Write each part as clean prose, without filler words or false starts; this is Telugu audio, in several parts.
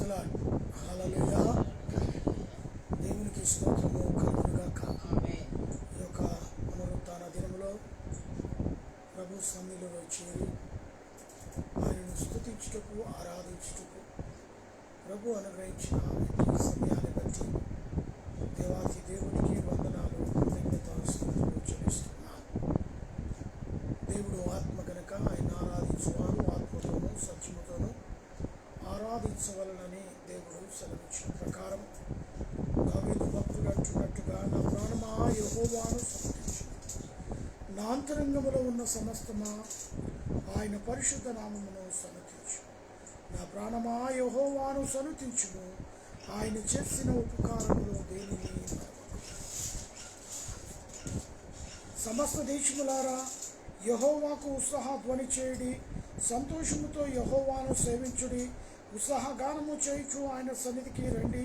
హల్లెలూయా. దేవునికి స్తోత్రము కలుగునుగాక. ఈ యొక్క పునరుత్థాన దినములో ప్రభు సన్నిధిలో చేరి ఆయనను స్తుతించుటకు ఆరాధించుటకు ప్రభు అనుగ్రహించిన ఈ సమయాన్ని బట్టి దేవాది దేవునికి వందనాలు, కృతజ్ఞతాస్తుతులు చెల్లిస్తున్నాను. దేవుడు ఆత్మ గనక ఆయన ఆరాధించువారు ఆత్మతోనూ సత్యముతోనూ ఆరాధించవలనని దేవుడు సెలవిచ్చిన ప్రకారం దావీదు భక్తుడు అంటున్నట్టుగా, నా ప్రాణమా యెహోవాను స్తుతించు, నా అంతరంగములో ఉన్న సమస్తమా ఆయన పరిశుద్ధ నామమును సన్నతించు. నా ప్రాణమా యెహోవాను సన్నతించును, ఆయన చేసిన ఉపకారములో దేనిని మరవకు. సమస్త దేశములారా యెహోవాకు ఉత్సాహధ్వని చేయుడి, సంతోషముతో యెహోవాను సేవించుడి. ఉత్సాహగానము చేయుచు ఆయన సన్నిధికి రండి.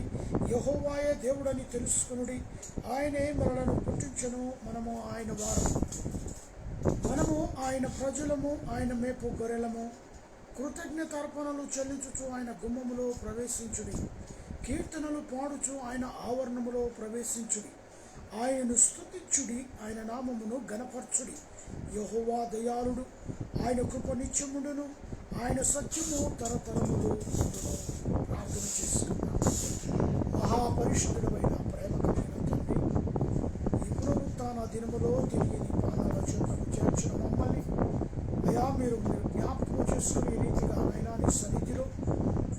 యెహోవాయే దేవుడని తెలుసుకునుడి, ఆయనే మనలను పుట్టించెను. మనము ఆయన వారము, మనము ఆయన ప్రజలము, ఆయన మేపు గొర్రెలము. కృతజ్ఞతార్పణలు చెల్లించుచు ఆయన గుమ్మములో ప్రవేశించుడి, కీర్తనలు పాడుచు ఆయన ఆవరణములో ప్రవేశించుడి. ఆయనను స్తుతించుడి, ఆయన నామమును ఘనపరచుడి. యెహోవా దయాళుడు, ఆయన కృప నిత్యముండును, ఆయన సత్యము తరతరములు ఉండును. ప్రార్థన చేసుకున్నాం. మహాపరిశుద్ధుడైన ప్రేమ కలిగిన తండ్రి, ఈ పునరుత్థాన దినములో తిరిగి నీ పాదాల చెంతకు చేర్చిన మమ్మల్ని అయా మీరు జ్ఞాపకం చేసుకుని ఈ రీతిగా అయినా నీ సన్నిధిలో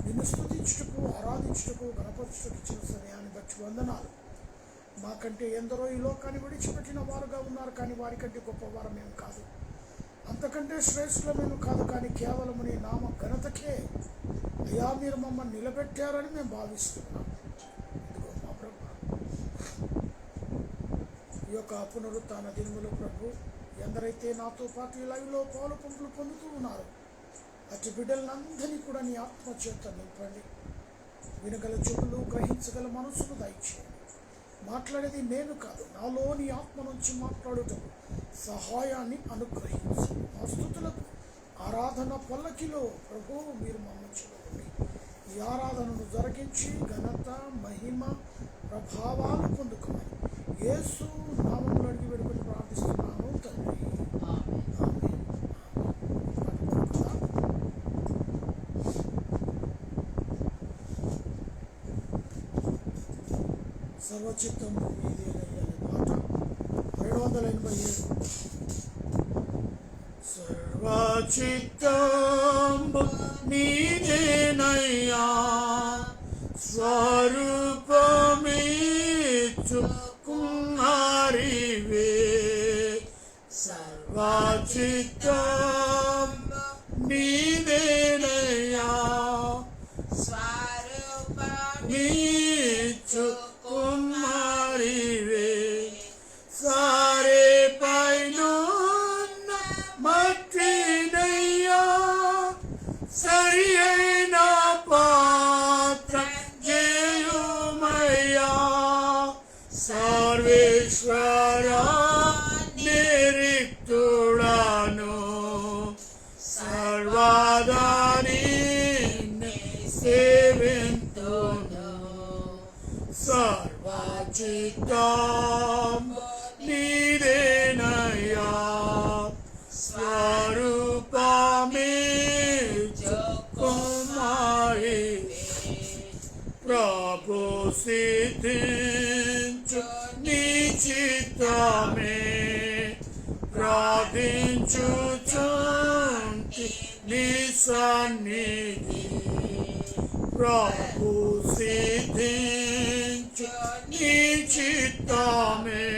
నిన్ను స్తుతించుటకు ఆరాధించుటకు ఘనపరచుటకు ఇచ్చిన సమయాన్ని బట్టి వందనాలు. మాకంటే ఎందరో ఈ లోకాన్ని విడిచిపెట్టిన వారుగా ఉన్నారు, కానీ వారికంటే గొప్పవారు మేము కాదు, అంతకంటే శ్రేష్ఠులమేమి కాదు, కానీ కేవలం నీ నామ ఘనతకే అయ్యా మీరు మమ్మల్ని నిలబెట్టారని మేము భావిస్తున్నాం. ఇదిగో మా ప్రభు, ఈ యొక్క పునరుత్థాన దినములో ప్రభు ఎందరైతే నాతో పాటు ఈ లైవ్లో పాలు పంపులు పొందుతూ ఉన్నారు, అటు బిడ్డలందరినీ కూడా నీ ఆత్మచేత నింపండి. వినగల చెవులు, గ్రహించగల మనసును దయచేయండి. మాట్లాడేది నేను కాదు, నాలో నీ ఆత్మ నుంచి మాట్లాడుటకు సహాయాన్ని అనుగ్రహించు. మా స్తుతులకు ఆరాధన పల్లకిలో ప్రభు మీరు మమ్మల్ని ఈ ఆరాధనను జరిగించి ఘనత, మహిమ, ప్రభావాలు పొందుకోమని యేసు నామములో అడిగి వేడుకొని ప్రార్థిస్తున్నాను తండ్రి. సర్వచిత్తం నీదేనయ్యా పాట 287. సర్వచిత్తం నీదేనయ్యా, స్వరూపమిచ్చు కుమారివే. సర్వచిత్తం నీదేనయ్యా, స్వరూపమిచ్చు కుమారివే. సారే పైనున్న మట్టినయ్యా, సరి అయిన పాత్ర జయుమయ్యా. సర్వేశ్వరా నిరిక్తుడాను, సర్వదా నిన్నే సేవింతును. సర్వచిత్తం నీదేనయ్యా, స్వరూపమిచ్చు కుమారివే. ప్రభు సిద్ధించు నీ చిత్తమే, ప్రార్థించుచుంటి నీ సన్నిధి. ప్రభు సిద్ధించు నీ చిత్తమే,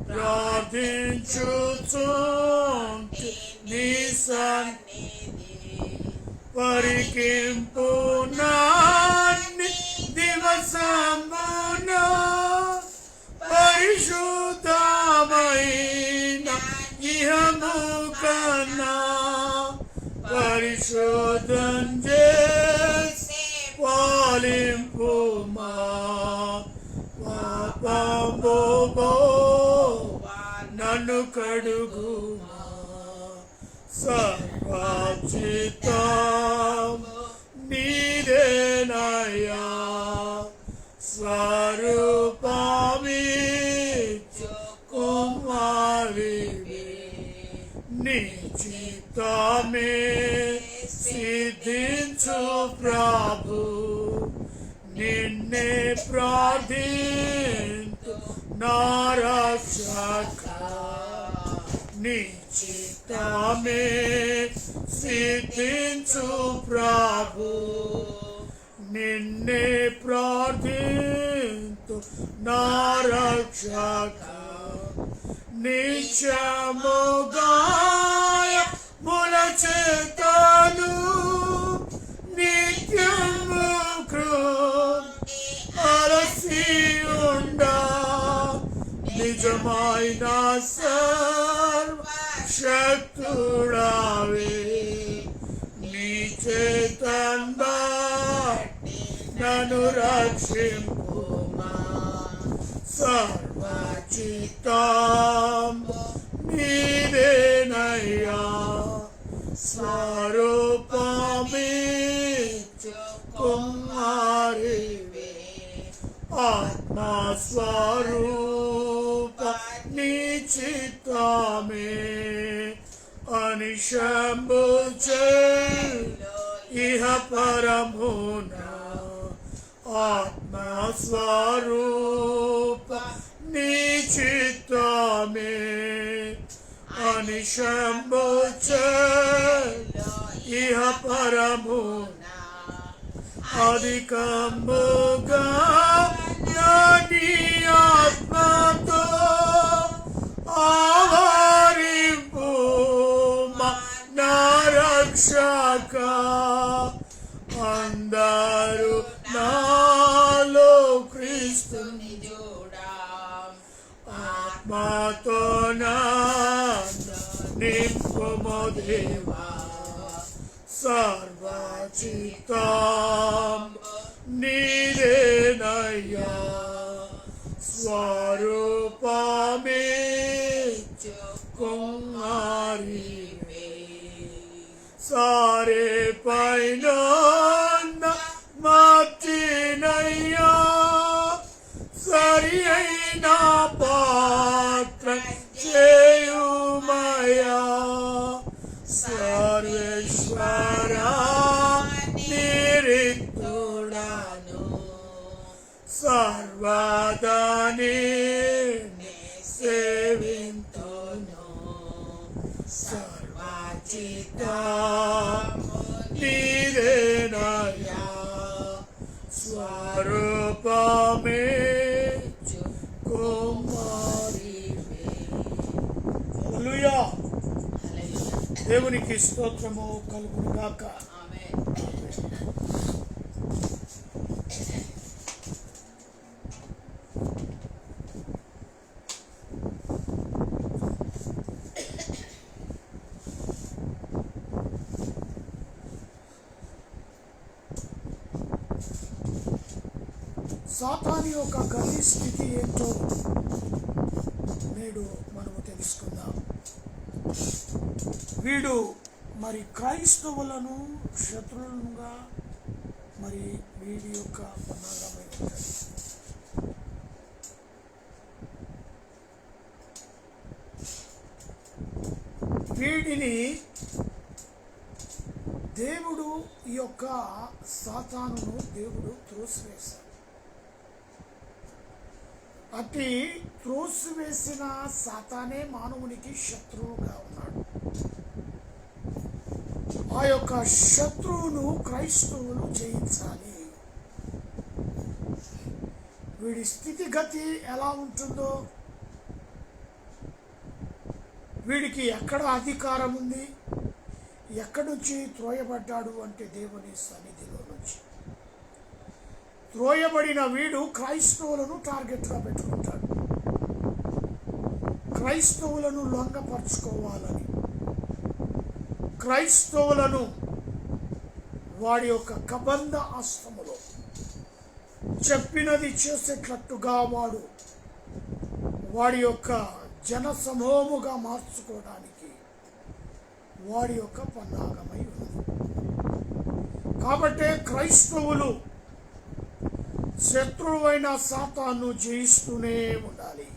ప్రార్థించుచుంటి నీ సన్నిధి. పరికింపు నాన్ని దివసమున, పరిశుద్ధమైన ఇహము కన్నా పరిశుద్ధం చేసి పాలింపుమా. పాపంబో నన్ను కడుగుమా. సర్వచిత్తం నీదే నీదేనయ్యా స్వరూపమిచ్చు కుమారివే నీ చిత్తమే సిద్ధించు ప్రభు నిన్నే ప్రార్థింతు నా రక్షక నీ చిత్తమే సిద్ధించు ప్రభు నిన్నే ప్రార్థింతు నా రక్షక నిత్యముగాయ ములచేతాను నిత్యము అలసి ఉండా నిజమైన సర్వశక్తుడావే నీ చేతన్ బట్టి నన్ను రక్షింపుమా సర్వచిత్తం నీదేనయ్యా స్వరూపమిచ్చు కుమారివే ఆత్మస్వరూప నీ చిత్తమే అనిశంభు ఇహ పరమున ఆత్మస్వరూప నీ చిత్తమే అనిశంభు ఇహ పరమున అధికముగా నీ ఆత్మతో ఆవరింపు నా రక్షక అందరూ నాలో క్రీస్తుని చూడా ఆత్మతో నింపుము దేవా సర్వచిత్తం నీదేనయ్యా స్వరూపమిచ్చు కుమారివే సారే పైన మట్టినయ్యా సరి అయిన పాత్ర చేయుమయా సర్వేశ్వరా నిరిక్తుడాను సర్వదాని సేవింతును సర్వచిత్తం నీదేనయ్యా స్వరూపమిచ్చు కుమారివే. హల్లెలూయా. దేవునికి స్తోత్రము కలుగును గాక. సాతాను యొక్క గతి స్థితి ఏంటో నేడు మనము తెలుసుకుందాం. వీడు మరి క్రైస్తవులను శత్రువులుగా మరి వీడి యొక్క పన్నాగమై ఉంటాడు. వీడిని దేవుడు ఈ యొక్క సాతానును దేవుడు త్రోసివేశాడు. అతి త్రోసివేసిన సాతానే మానవునికి శత్రువుగా ఉన్నాడు. ఆ యొక్క శత్రువును క్రైస్తవులు జయించాలి. వీడి స్థితిగతి ఎలా ఉంటుందో, వీడికి ఎక్కడ అధికారం ఉంది, ఎక్కడి నుంచి త్రోయబడ్డాడు అంటే దేవుని సన్నిధిలో నుంచి త్రోయబడిన వీడు క్రైస్తవులను టార్గెట్గా పెట్టుకుంటాడు. క్రైస్తవులను లొంగపరుచుకోవాలని, క్రైస్తవులను వాడి యొక్క కబంధ ఆశ్రమలో చెప్పినది చేసేటట్టుగా వాడి యొక్క జన సమూహముగా మార్చుకోవడానికి వాడి యొక్క పన్నాగమై ఉంది. కాబట్టే క్రైస్తవులు శత్రువైన సాతాను జయిస్తూనే ఉండాలి.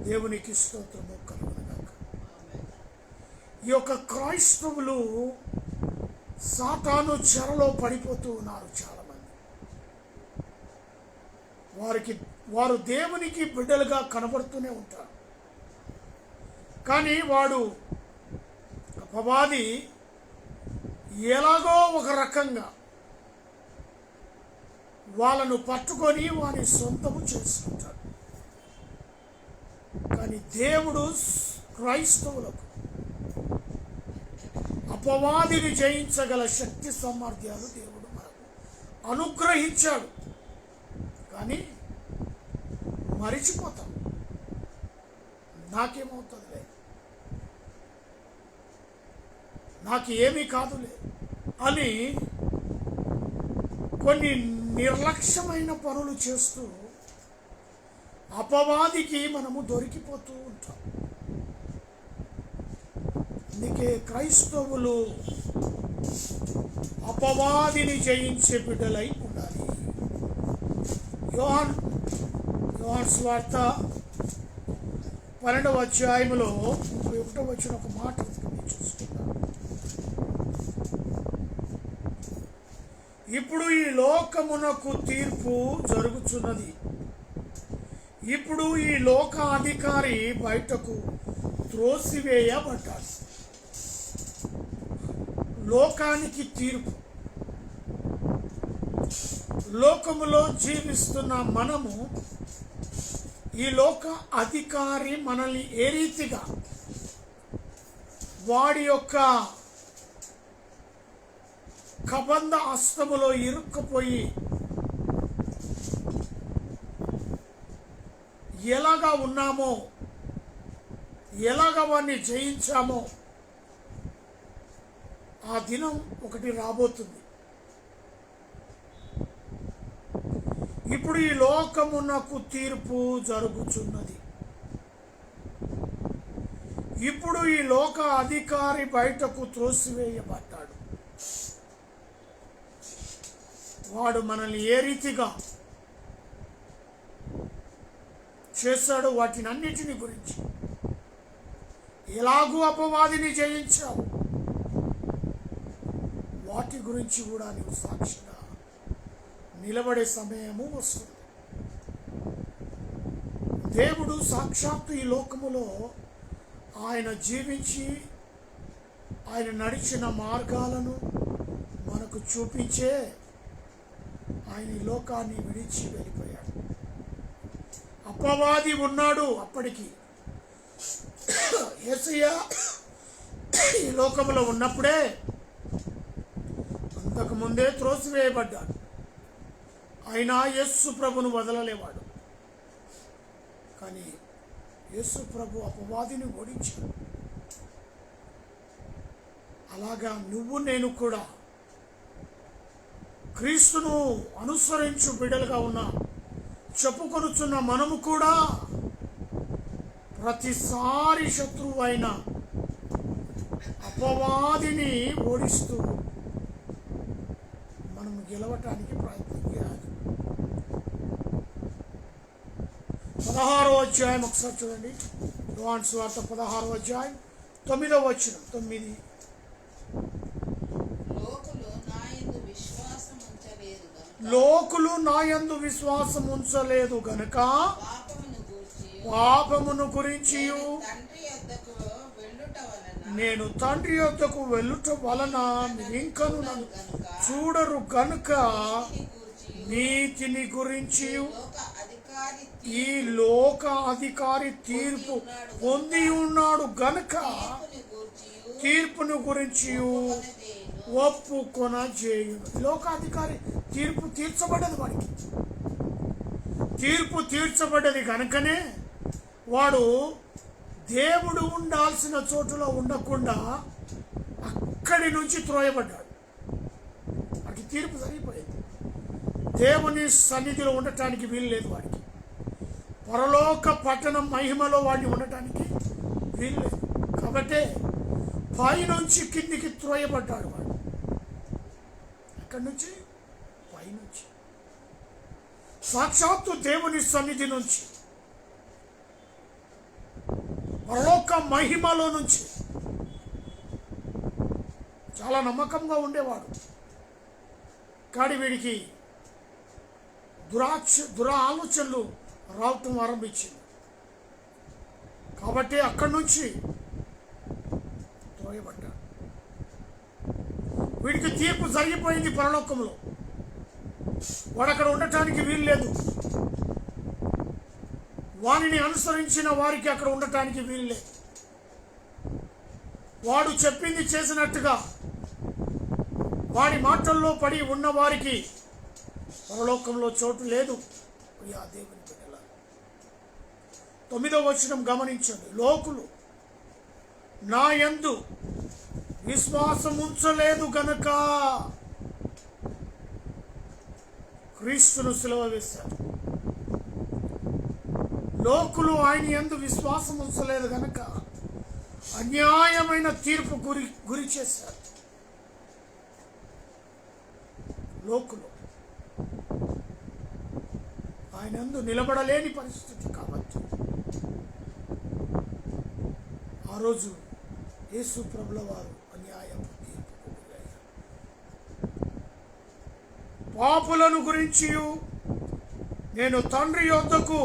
దేవునికి స్తోత్రము కలుగునుగాక. ఈ యొక్క క్రైస్తవులు సాతాను చెరలో పడిపోతూ ఉన్నారు. చాలామంది వారు దేవునికి బిడ్డలుగా కనబడుతూనే ఉంటారు. కానీ వాడు అపవాది ఎలాగో ఒక రకంగా వాళ్ళను పట్టుకొని వారి సొంతము చేసుకుంటాడు. కానీ దేవుడు క్రైస్తవులకు అపవాదిని జయించగల శక్తి సామర్థ్యాలు దేవుడు మనకు అనుగ్రహించాడు. కానీ మరిచిపోతాం, నాకేమవుతుందిలే, నాకు ఏమీ కాదులే అని కొన్ని నిర్లక్ష్యమైన పనులు చేస్తూ అపవాదికి మనము దొరికిపోతూ ఉంటాం. అందుకే క్రైస్తవులు అపవాదిని జయించే బిడ్డలై ఉండాలి. యోహాను సువార్త 12వ అధ్యాయములో 31వ వచనం ఒక మాట చూసుకుందాం. ఇప్పుడు ఈ లోకమునకు తీర్పు జరుగుతున్నది. ఇప్పుడు ఈ లోక అధికారి బయటకు త్రోసివేయబడ్డాడు. లోకానికి తీర్పు. లోకములో జీవిస్తున్న మనము ఈ లోక అధికారి మనల్ని ఏ రీతిగా వాడి యొక్క కబంధ హస్తములో ఇరుక్కుపోయి ఎలాగా ఉన్నామో, ఎలాగా వాడిని జయించామో ఆ దినం ఒకటి రాబోతుంది. ఇప్పుడు ఈ లోకమునకు తీర్పు జరుగుతున్నది. ఇప్పుడు ఈ లోక అధికారి బయటకు త్రోసివేయబడ్డాడు. వాడు మనల్ని ఏ రీతిగా చేశాడో వాటిని అన్నిటిని గురించి, ఎలాగూ అపవాదిని జయించావు వాటి గురించి కూడా నీవు సాక్షిగా నిలబడే సమయము వస్తుంది. దేవుడు సాక్షాత్తు ఈ లోకములో ఆయన జీవించి ఆయన నడిచిన మార్గాలను మనకు చూపించే ఆయన ఈ లోకాన్ని విడిచి వెళ్ళిపోయాడు. అపవాది ఉన్నాడు అప్పటికి. యేసయ్య ఈ లోకంలో ఉన్నప్పుడే అంతకుముందే త్రోసివేయబడ్డాడు. అయినా యేసు ప్రభును వదలలేవాడు. కానీ యేసు ప్రభు అపవాదిని ఓడించాడు. అలాగా నువ్వు నేను కూడా క్రీస్తును అనుసరించు బిడ్డలుగా ఉన్న చెప్పుకొనుచున్న మనము కూడా ప్రతిసారి శత్రువు అయిన అపవాదిని ఓడిస్తూ మనము గెలవటానికి ప్రయత్నం చేయాలి. 16వ అధ్యాయం ఒకసారి చూడండి. యోహాను సువార్త 16వ అధ్యాయం 9వ వచనం. 9 లోకులు నా యందు విశ్వాసం ఉంచలేదు గనుక పాపమును గురించి నేను తండ్రి యొద్దకు వెళ్ళుట వలన మీరింకను నన్ను చూడరు గనుక నీతిని గురించి ఈ లోక అధికారి తీర్పు పొంది ఉన్నాడు గనుక తీర్పును గురించి ఒప్పుకొన చేయును. లోకాధికారి తీర్పు తీర్చబడ్డది. వాడికి తీర్పు తీర్చబడ్డది కనుకనే వాడు దేవుడు ఉండాల్సిన చోటులో ఉండకుండా అక్కడి నుంచి త్రోయబడ్డాడు. వాడికి తీర్పు సరిపోయింది. దేవుని సన్నిధిలో ఉండటానికి వీలు లేదు. వాడికి పరలోక పట్టణం మహిమలో వాడిని ఉండటానికి వీలు లేదు. కాబట్టి పైనుంచి కిందికి త్రోయబడ్డాడు వాడు. అక్కడి నుంచి పైనుంచి సాక్షాత్తు దేవుని సన్నిధి నుంచి, పరలోక మహిమలో నుంచి చాలా నమ్మకంగా ఉండేవాడు. కానీ వీడికి ఆలోచనలు రావటం ఆరంభించింది. కాబట్టి అక్కడి నుంచి త్రోయబడ్డాడు. వీడికి తీర్పు జరిగిపోయింది పరలోకంలో. వాడు అక్కడ ఉండటానికి వీలు లేదు. వారిని అనుసరించిన వారికి అక్కడ ఉండటానికి వీలు లేదు. వాడు చెప్పింది చేసినట్టుగా వాడి మాటల్లో పడి ఉన్న వారికి పరలోకంలో చోటు లేదు. ఆ దేవుని బిడ్డల 9వ వచనం గమనించండి. లోకులు నా యందు విశ్వాసం ఉంచలేదు గనుక క్రీస్తును సిలువ వేశారు. లోకులు ఆయన యందు విశ్వాసం ఉంచలేదు గనుక అన్యాయమైన తీర్పు గురి చేశారు. లోకులు ఆయన యందు నిలబడలేని పరిస్థితి. కాబట్టి ఆ రోజు యేసు ప్రభుల వారు అన్యాయం తీర్పుకు గురయ్యారు. పాపులను గురించి నేను తండ్రి యొద్దకు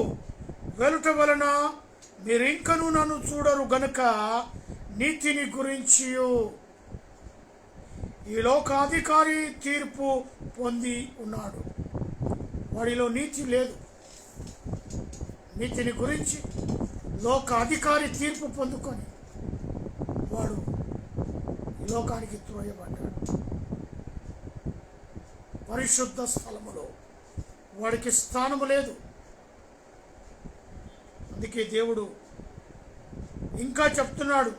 వెలుట వలన మీరింకను నన్ను చూడరు గనుక నీతిని గురించి ఈ లోకాధికారి తీర్పు పొంది ఉన్నాడు. వాడిలో నీతి లేదు. నీతిని గురించి లోక అధికారి తీర్పు పొందుకొని వాడు ఈ లోకానికి త్రోయబడ్డాడు. పరిశుద్ధ స్థలములో వాడికి స్థానము లేదు. అందుకే దేవుడు ఇంకా చెప్తున్నాడు,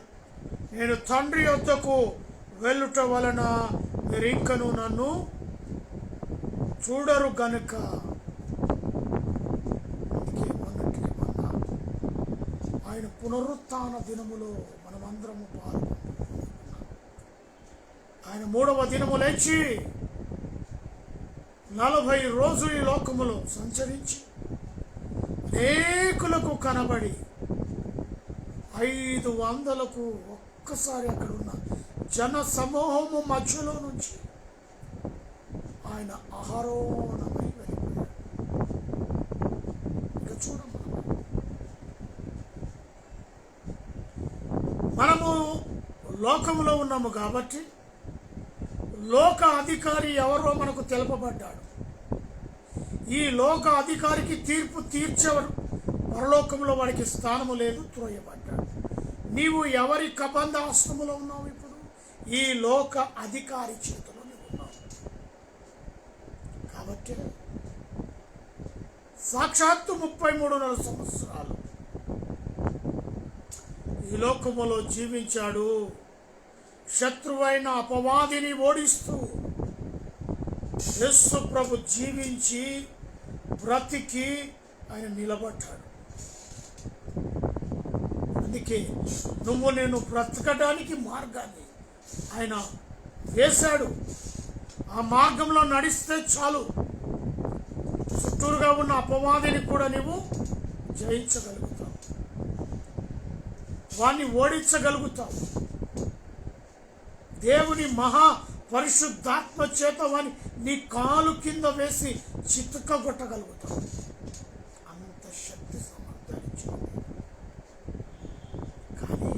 నేను తండ్రి యొద్దకు వెళ్ళుట వలన మీరింకను నన్ను చూడరు గనుక. అందుకే మొన్నటిమన్నా ఆయన పునరుత్థాన దినములో మనమందరము పాల్గొంటున్నాం. ఆయన 3వ దినము లేచి 40 రోజులు ఈ లోకములో సంచరించి అనేకులకు కనబడి 500లకు ఒక్కసారి అక్కడ ఉన్న జన సమూహము మధ్యలో నుంచి ఆయన ఆరోహణమై వెళ్ళిపోయాడు. ఇక చూడమ్మా, మనము లోకములో ఉన్నాము కాబట్టి లోక అధికారి ఎవరో మనకు తెలుపబడ్డాడు. ఈ లోక అధికారికి తీర్పు తీర్చేవాడు పరలోకంలో వాడికి స్థానము లేదు, త్రోయబడ్డాడు. నీవు ఎవరి కబంధ ఆశ్రమంలో ఉన్నావు? ఇప్పుడు ఈ లోక అధికారి చేతిలో నువ్వు ఉన్నావు. కాబట్టి సాక్షాత్తు 33 సంవత్సరాలు ఈ లోకములో జీవించాడు. శత్రువైన అపవాదిని ఓడిస్తూ యేసు ప్రభు జీవించి బ్రతికి ఆయన నిలబడ్డాడు. అందుకే నువ్వు నేను బ్రతకడానికి మార్గాన్ని ఆయన వేశాడు. ఆ మార్గంలో నడిస్తే చాలు, చుట్టూరుగా ఉన్న అపవాదిని కూడా నీవు జయించగలుగుతావు, వాణ్ణి ఓడించగలుగుతావు. దేవుని మహా పరిశుద్ధాత్మ చేత వాని నీ కాలు కింద వేసి చితకగొట్టగలుగుతావు. అంత శక్తి సమర్థించింది. కానీ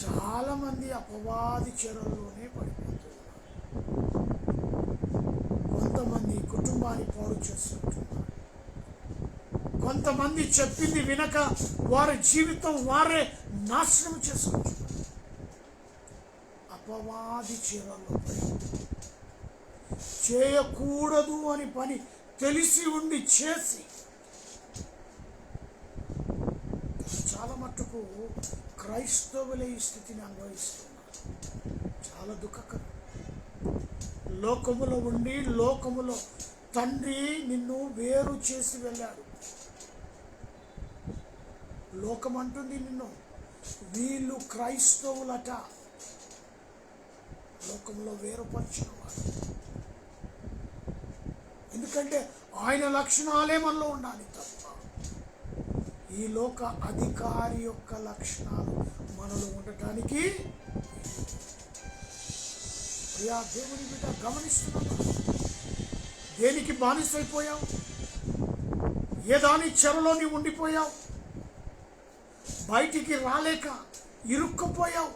చాలా మంది అపవాది చెరలోనే పడిపోతున్నారు. కొంతమంది కుటుంబాన్ని పాడు చేసుకుంటున్నారు. కొంతమంది చెప్పింది వినక వారి జీవితం వారే నాశనం చేసుకుంటున్నారు. అపవాది చీరల్లో చేయకూడదు అని పని తెలిసి ఉండి చేసి చాలా మట్టుకు క్రైస్తవులే ఈ స్థితిని అనుభవిస్తున్నారు. చాలా దుఃఖకరం. లోకములో ఉండి లోకములో తండ్రి నిన్ను వేరు చేసి వెళ్ళాడు. లోకం అంటుంది నిన్ను, వీళ్ళు క్రైస్తవులట, లోకంలో వేరుపరిచిన వారు. ఎందుకంటే ఆయన లక్షణాలే మనలో ఉండాలి తప్ప ఈ లోక అధికారి యొక్క లక్షణాలు మనలో ఉండటానికి ప్రియా దేవుని బిడ్డ గమనిస్తున్నావా? దేనికి బానిసైపోయావు? ఏ దాని చెరలో నీవు ఉండిపోయావు? బయటికి రాలేక ఇరుక్కుపోయావు.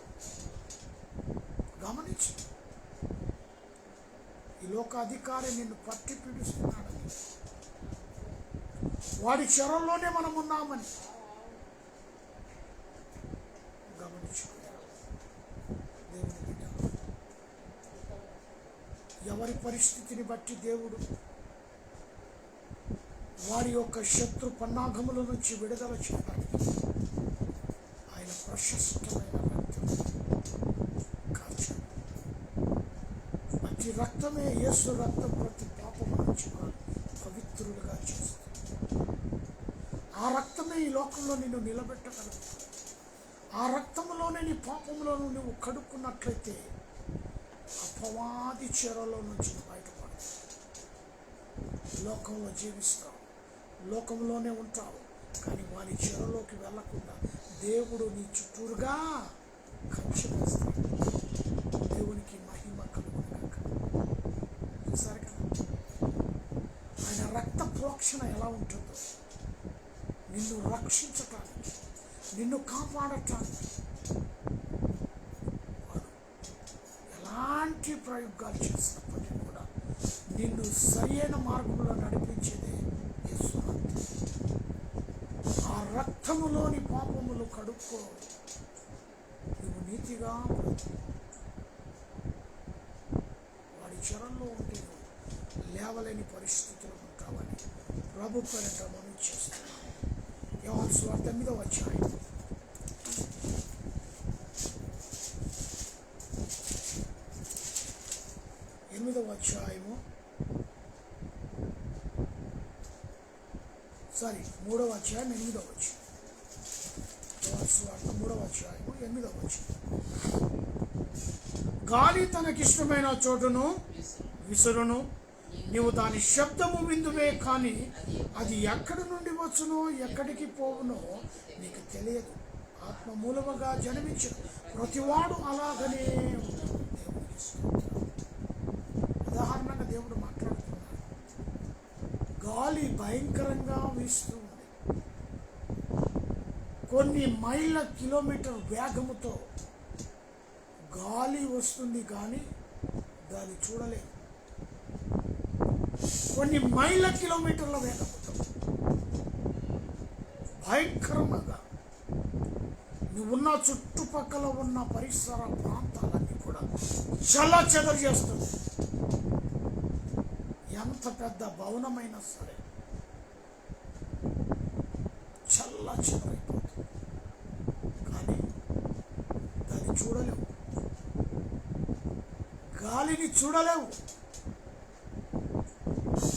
గమనించు, ఈ లోక అధికారి నిన్ను పట్టి పీడిస్తున్నాడని, వాడి చెరల్లోనే మనం ఉన్నామని గమనించు. దేవుని బిడ్డ, ఎవరి పరిస్థితిని బట్టి దేవుడు వారి యొక్క శత్రు పన్నాగముల నుంచి విడుదల చేయడానికి ఆయన ప్రశస్తమైన రక్తం కార్చాడు. అతి రక్తమే యేసు రక్తం ప్రతి పాపము నుంచి పవిత్రులుగా చేస్తుంది. ఆ రక్తమే ఈ లోకంలో నిన్ను నిలబెట్టగలదు. ఆ రక్తములోనే నీ పాపములను నువ్వు కడుక్కున్నట్లయితే అపవాది చెరలో నుంచి బయటపడతావు. లోకంలో జీవిస్తావు, లోకంలోనే ఉంటావు, కానీ వారి చెరలోకి వెళ్ళకుండా దేవుడు నీ చుట్టూరుగా కంచె వేస్తాడు. దేవునికి మహిమ కలుగుగాక. చూసారు కదా ఆయన రక్త ప్రోక్షణ ఎలా ఉంటుందో, నిన్ను రక్షించటానికి, నిన్ను కాపాడటానికి వాడు ఎలాంటి ప్రయోగాలు చేసినప్పటికీ కూడా నిన్ను సరైన మార్గంలో నడిపించేదే యేసు రక్తం. ఆ రక్తములోని పాపములు కడుక్కో, నువ్వు నీతిగా వాడి చెరల్లో ఉంటే లేవలేని పరిస్థితులు ఉంటావని ప్రభు పేరిట మనం చేస్తున్నాం. యోహాను సువార్త 8వ అధ్యాయం 8వ అధ్యాయము 3వ అధ్యాయం 8వ వచనం. యోహాను సువార్త 3వ అధ్యాయము 8వ వచనం. గాలి తనకిష్టమైన చోటును విసురును, నీవు దాని శబ్దము విందువే, కానీ అది ఎక్కడి నుండి వచ్చునో ఎక్కడికి పోవునో నీకు తెలియదు. ఆత్మ మూలముగా జన్మించిన ప్రతివాడు అలాగనే ఉంటాడు. దేవునికి స్తోత్రం. ఉదాహరణగా దేవుడు మాట్లాడుతున్నాడు. గాలి భయంకరంగా వీస్తూ ఉంది. కొన్ని మైళ్ళ కిలోమీటర్ వేగముతో గాలి వస్తుంది, కానీ దాన్ని చూడలేదు. కొన్ని మైళ్ళ కిలోమీటర్ల వేగముతో భయంకరంగా నువ్వున్న చుట్టుపక్కల ఉన్న పరిసర ప్రాంతాలన్నీ కూడా చల్లచెదరు చేస్తుంది. ఎంత పెద్ద భవనమైనా సరే చల్లచెదరైపోతుంది, కానీ దాన్ని చూడలేవు, గాలిని చూడలేవు,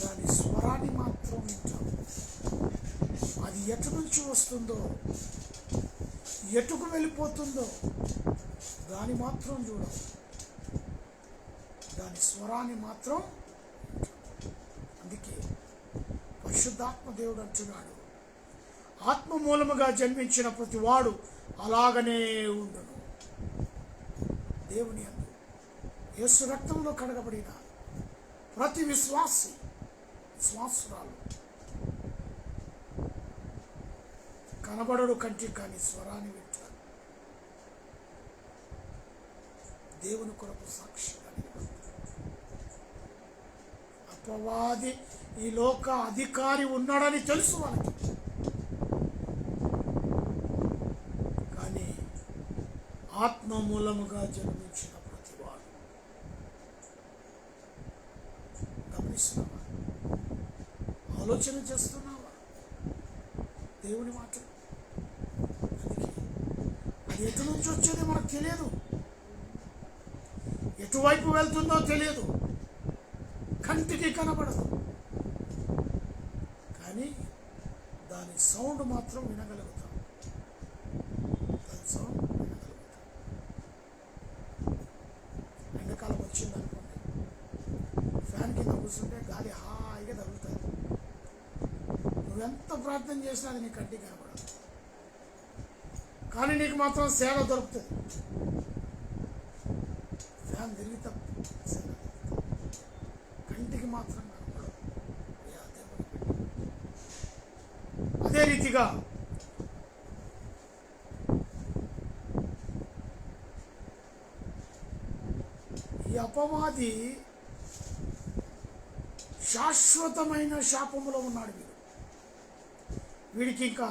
దాని స్వరాన్ని మాత్రం వింటావు. అది ఎటు నుంచి వస్తుందో, ఎటుకు వెళ్ళిపోతుందో దాన్ని మాత్రం చూడవు, దాని స్వరాన్ని మాత్రం. అందుకే పరిశుద్ధాత్మ దేవుడు అంటున్నాడు, ఆత్మ మూలముగా జన్మించిన ప్రతి వాడు అలాగనే ఉండును. దేవుని యందు యేసు రక్తంలో కడగబడిన ప్రతి విశ్వాసురాలు కనబడడు కంటికి, కానీ స్వరాన్ని వింటారు. దేవుని కొరకు సాక్షిగా నిలబడతారు. అపవాది ఈ లోక అధికారి ఉన్నాడని తెలుసు వాళ్ళకి, కానీ ఆత్మ మూలముగా జన్మించిన ప్రతివాడు. గమనిస్తున్నావా? ఆలోచన చేస్తున్నావా దేవుని మాట? అందుకే అది ఎటు నుంచి వచ్చేది మనకు తెలియదు, ఎటువైపు వెళ్తుందో తెలియదు, కంటికి కనబడదు, కానీ దాని సౌండ్ మాత్రం వినగలుగుతాం. దాని సౌండ్ వినగలుగుతాం. ఎండాకాలం వచ్చిందనుకోండి, ఫ్యాన్ కింద కూర్చుంటే గాలి హాయిగా తగులుతుంది. నువ్వెంత ప్రార్థన చేసినా అది నీ కంటికి కనబడదు, కానీ నీకు మాత్రం సేవ దొరుకుతుంది. ఫ్యాన్ తిరిగి తప్ప సేవ దొరుకుతుంది, కంటికి మాత్రం కనబడదు. అదే రీతిగా ఈ అపవాది శాశ్వతమైన శాపములో ఉన్నాడు. వీడికి ఇంకా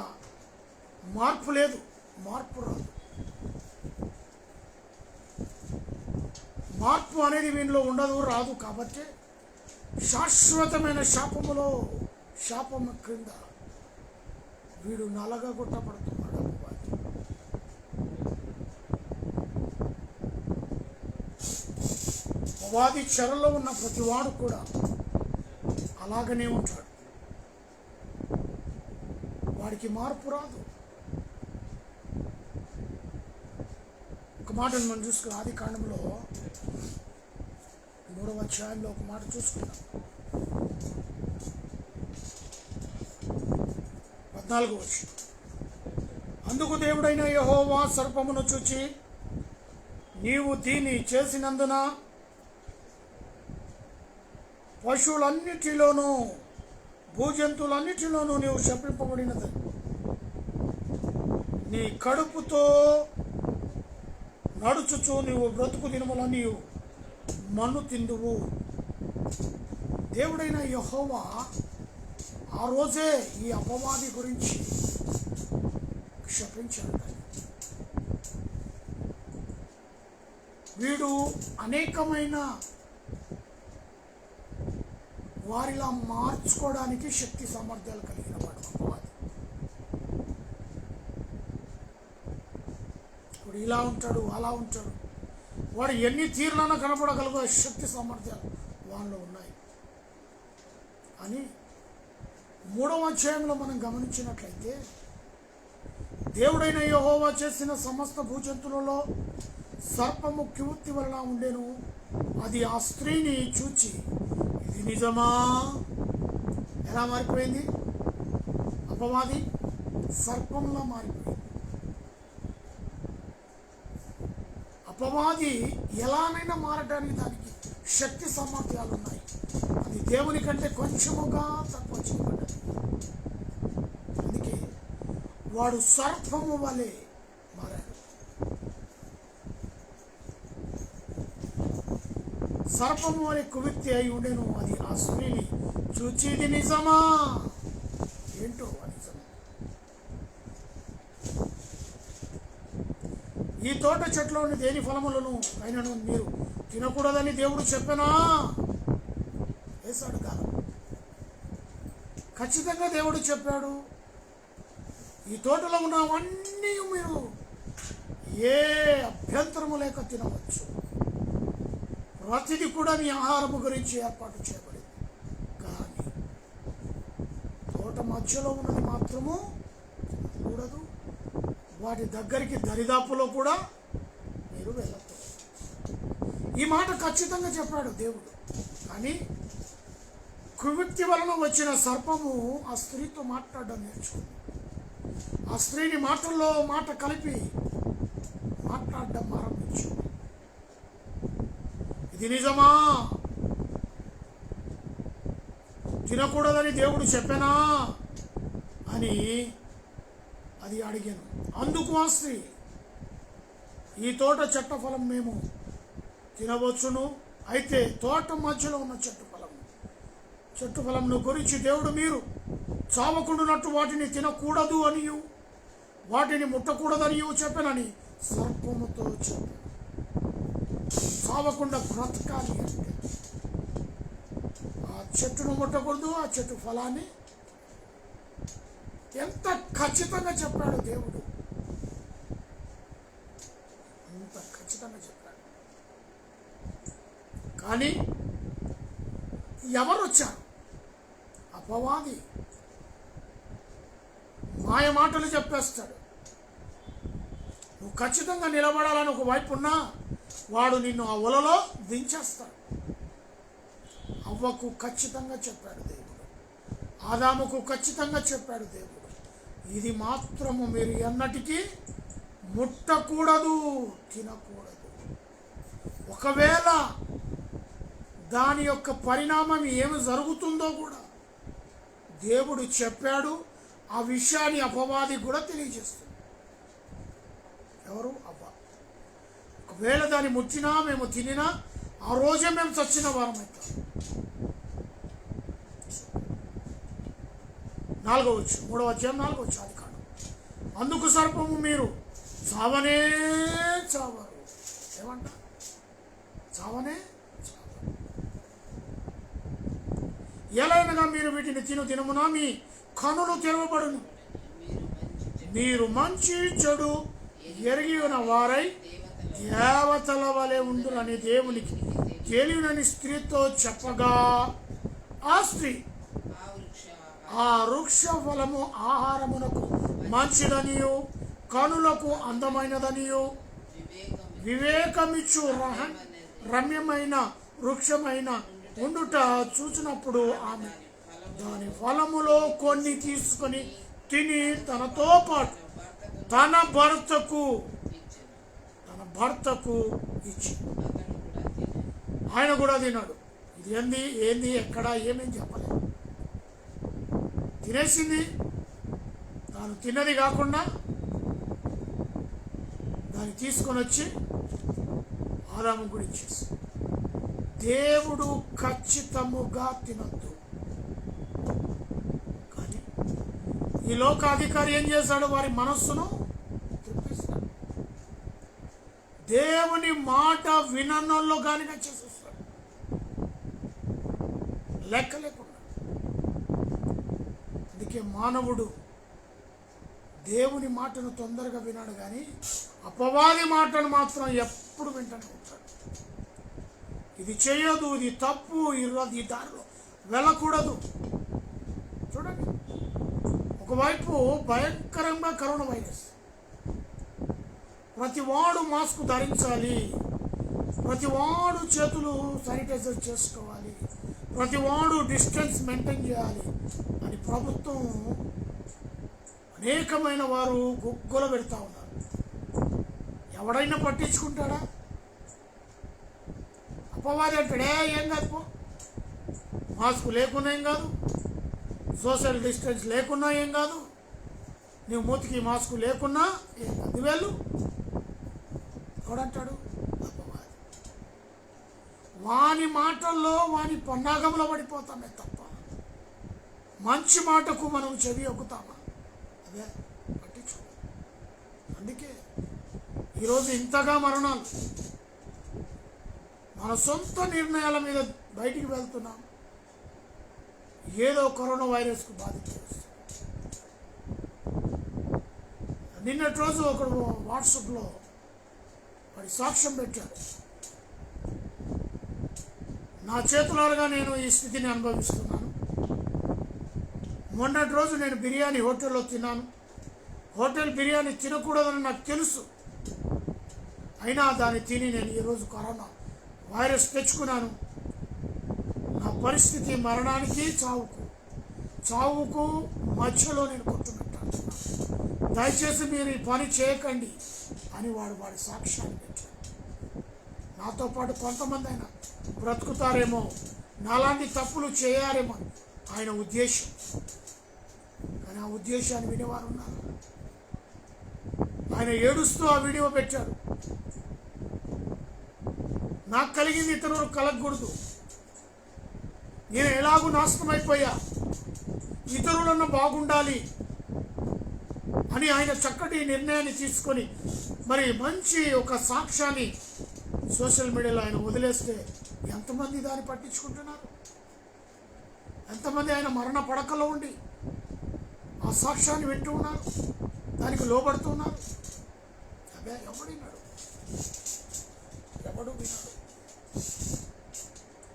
మార్పు లేదు, మార్పు రాదు. మార్పు అనేది వీనిలో ఉండదు, రాదు. కాబట్టి శాశ్వతమైన శాపములో, శాపము క్రింద వీడు నలగగొట్టబడుతున్నాడు. అపవాది చెరలో ఉన్న ప్రతివాడు కూడా అలాగనే ఉంటాడు. వాడికి మార్పు రాదు. ఒక మాటను మనం చూసుకున్నాం. ఆది కాండంలో 3వ అధ్యాయంలో ఒక మాట చూసుకున్నాం. 14వ వచనం. అందుకు దేవుడైన యెహోవా సర్పమును చూచి, నీవు దీన్ని చేసినందున పశువులన్నిటిలోనూ భూజంతువులన్నిటిలోనూ నీవు శపింపబడినది. నీ కడుపుతో నడుచుచు నీవు బ్రతుకు దినముల నీవు మన్ను తిందువు. దేవుడైన యెహోవా ఆ రోజే ఈ అపవాది గురించి శపించాడు. వీడు అనేకమైన వారిలా మార్చుకోవడానికి శక్తి సామర్థ్యాలు కలిగిన వాడు అపవాది. ఇప్పుడు ఇలా ఉంటాడు, అలా ఉంటాడు. వాడు ఎన్ని తీర్లైనా కనపడగలుగు శక్తి సామర్థ్యాలు వాళ్ళలో ఉన్నాయి. అని 3వ అధ్యాయంలో మనం గమనించినట్లయితే, దేవుడైన యెహోవా చేసిన సమస్త భూజంతువులలో సర్పము కివుత్తి వలన ఉండెను. అది ఆ స్త్రీని చూచి, ఇది నిజమా? ఎలా మారిపోయింది? అపవాది సర్పంలా మారిపోయింది. అపవాది ఎలానైనా మారడానికి దానికి శక్తి సామర్థ్యాలు ఉన్నాయి. అది దేవుని కంటే కొంచెముగా తక్కువ చేయబడ్డది. అందుకే వాడు సర్పము వలె మారాడు. సర్పము వలె కువిత్తి అయి ఉండెను. అది ఆ స్త్రీని చూచి, ఇది నిజమా? ఏంటో ఆ నిజం. ఈ తోట చెట్లోని దేని ఫలములను అయినను మీరు తినకూడదని దేవుడు చెప్పనా? వేశాడు కాదు, ఖచ్చితంగా దేవుడు చెప్పాడు. ఈ తోటలో ఉన్నవన్నీ మీరు ఏ అభ్యంతరము లేక తినవచ్చు. ప్రతిది కూడా మీ ఆహారము గురించి ఏర్పాటు చేయబడింది. కానీ తోట మధ్యలో ఉన్నది మాత్రము తినకూడదు. వాటి దగ్గరికి దరిదాపులో కూడా మీరు వెళ్ళకూడదు. ఈ మాట ఖచ్చితంగా చెప్పాడు దేవుడు. కానీ కువిత్తి వలన వచ్చిన సర్పము ఆ స్త్రీతో మాట్లాడడం నేర్చుకుంది. ఆ స్త్రీని మాటల్లో మాట కలిపి మాట్లాడడం ఆరంభించింది. ఇది నిజమా? తినకూడదని దేవుడు చెప్పానా అని అది అడిగాను. అందుకు ఆ స్త్రీ, ఈ తోట చెట్ల ఫలం మేము తినవచ్చును. అయితే తోట మధ్యలో ఉన్న చెట్టు ఫలంను గురించి దేవుడు మీరు చావకుండునట్టు వాటిని తినకూడదు అనియు వాటిని ముట్టకూడదనియు చెప్పానని సర్పముతో చెప్పాను. చావకుండా బ్రతకాలి అంటే ఆ చెట్టును ముట్టకూడదు, ఆ చెట్టు ఫలాన్ని. ఎంత ఖచ్చితంగా చెప్పాడు దేవుడు, ఎంత ఖచ్చితంగా చెప్పాడు. కానీ ఎవరు వచ్చారు? అపవాది మాయ మాటలు చెప్పేస్తాడు. నువ్వు ఖచ్చితంగా నిలబడాలని ఒక వైపు ఉన్నా వాడు నిన్ను ఆ వలలో దించేస్తాడు. అవ్వకు ఖచ్చితంగా చెప్పాడు దేవుడు, ఆదాముకు ఖచ్చితంగా చెప్పాడు దేవుడు, ఇది మాత్రము మీరు ఎన్నటికీ ముట్టకూడదు, తినకూడదు. ఒకవేళ దాని యొక్క పరిణామం ఏమి జరుగుతుందో కూడా దేవుడు చెప్పాడు. ఆ విషయాన్ని అపవాది కూడా తెలియజేస్తుంది. ఎవరు? అవ్వ. ఒకవేళ దాన్ని ముట్టినా మేము తినినా ఆ రోజే మేము చచ్చిన వారం అవుతాం. 4వ వచనం, 3వ అధ్యాయం 4వ వచనం ఆదికాండం. అందుకు సర్పము మీరు చావనే చావరు. ఏమంట? చావనే చావరు. ఎలాగనగా మీరు వీటిని దినమున మీ కనులు తెరవబడును, మీరు మంచి చెడు ఎరిగి ఉన్న వారై దేవతల వలె ఉండునని దేవునికి తెలియనని స్త్రీతో చెప్పగా, ఆ స్త్రీ ఆ వృక్ష ఫలము ఆహారమునకు మంచిదనియు కనులకు అందమైనదనియు వివేకమిచ్చు రమ్యమైన వృక్షమైన ఉండుట చూచినప్పుడు ఆమె దాని ఫలములో కొన్ని తీసుకొని తిని తనతో పాటు తన భర్తకు ఇచ్చి, ఆయన కూడా తిన్నాడు. ఇది ఏంది ఎక్కడ ఏమేం చెప్పలేదు. తినేసింది. తాను తిన్నది కాకుండా దాన్ని తీసుకొని వచ్చి ఆదాము కూడా ఇచ్చేసి, దేవుడు ఖచ్చితముగా తినద్దు. కానీ ఈ లోకాధికారి ఏం చేశాడు? వారి మనస్సును తిప్పేస్తాడు. దేవుని మాట విననోళ్ళు గానిగా చేసేస్తాడు, లెక్క లేకుండా. అందుకే మానవుడు దేవుని మాటను తొందరగా వినాడు, కానీ అపవాది మాటను మాత్రం ఎప్పుడు వింటూనే ఉంటాడు. ఇది చేయదు, ఇది తప్పు, ఈ దారిలో వెళ్ళకూడదు. చూడండి, ఒకవైపు భయంకరంగా కరోనా వైరస్, ప్రతివాడు మాస్క్ ధరించాలి, ప్రతివాడు చేతులు శానిటైజర్ చేసుకోవాలి, ప్రతివాడు డిస్టెన్స్ మెయింటైన్ చేయాలి అని ప్రభుత్వం అనేకమైన వారు గుగ్గల పెడతా ఉన్నారు. ఎవడైనా పట్టించుకుంటాడా? అపవాది అంటాడే, ఏం కాదు పో, మాస్క్ లేకున్నా ఏం కాదు, సోషల్ డిస్టెన్స్ లేకున్నా ఏం కాదు, నువ్వు మూతికి మాస్క్ లేకున్నా ఏం కాదు, వెళ్ళు. ఎవడంటాడు? అపవాది. వాని మాటల్లో వాని పన్నాగంలో పడిపోతామే తప్ప మంచి మాటకు మనం చెవి ఒక్కుతామా? అదే పట్టించు. అందుకే ఈరోజు ఇంతగా మరణాలు, మన సొంత నిర్ణయాల మీద బయటికి వెళ్తున్నాం, ఏదో కరోనా వైరస్కు బాధిస్తుంది. నిన్నటి రోజు ఒకడు వాట్సాప్లో వాడి సాక్ష్యం పెట్టాడు, నా చేతులారుగా నేను ఈ స్థితిని అనుభవిస్తున్నాను. మొన్నటి రోజు నేను బిర్యానీ హోటల్లో తిన్నాను. హోటల్ బిర్యానీ తినకూడదని నాకు తెలుసు, అయినా దాన్ని తిని నేను ఈరోజు కరోనా వైరస్ తెచ్చుకున్నాను. నా పరిస్థితి మరణానికి చావుకు మధ్యలో నేను కొట్టుమిట్టాను. దయచేసి మీరు ఈ పని చేయకండి అని వాడి సాక్ష్యాన్ని పెట్టాడు. నాతో పాటు కొంతమంది అయినా బ్రతుకుతారేమో, నాలాంటి తప్పులు చేయారేమో ఆయన ఉద్దేశం. కానీ ఆ ఉద్దేశాన్ని వినేవారు ఉన్నారు. ఆయన ఏడుస్తూ ఆ వీడియో పెట్టాడు, నాకు కలిగింది ఇతరులకు కలగకూడదు, నేను ఎలాగూ నాశనం అయిపోయా, ఇతరులను బాగుండాలి అని ఆయన చక్కటి నిర్ణయాన్ని తీసుకొని మరి మంచి ఒక సాక్ష్యాన్ని సోషల్ మీడియాలో ఆయన వదిలేస్తే ఎంతమంది దాన్ని పట్టించుకుంటున్నారు? ఎంతమంది ఆయన మరణ పడకలో ఉండి ఆ సాక్ష్యాన్ని వింటూ ఉన్నారు, దానికి లోబడుతూ ఉన్నారు? అదే ఎవడు విన్నాడు?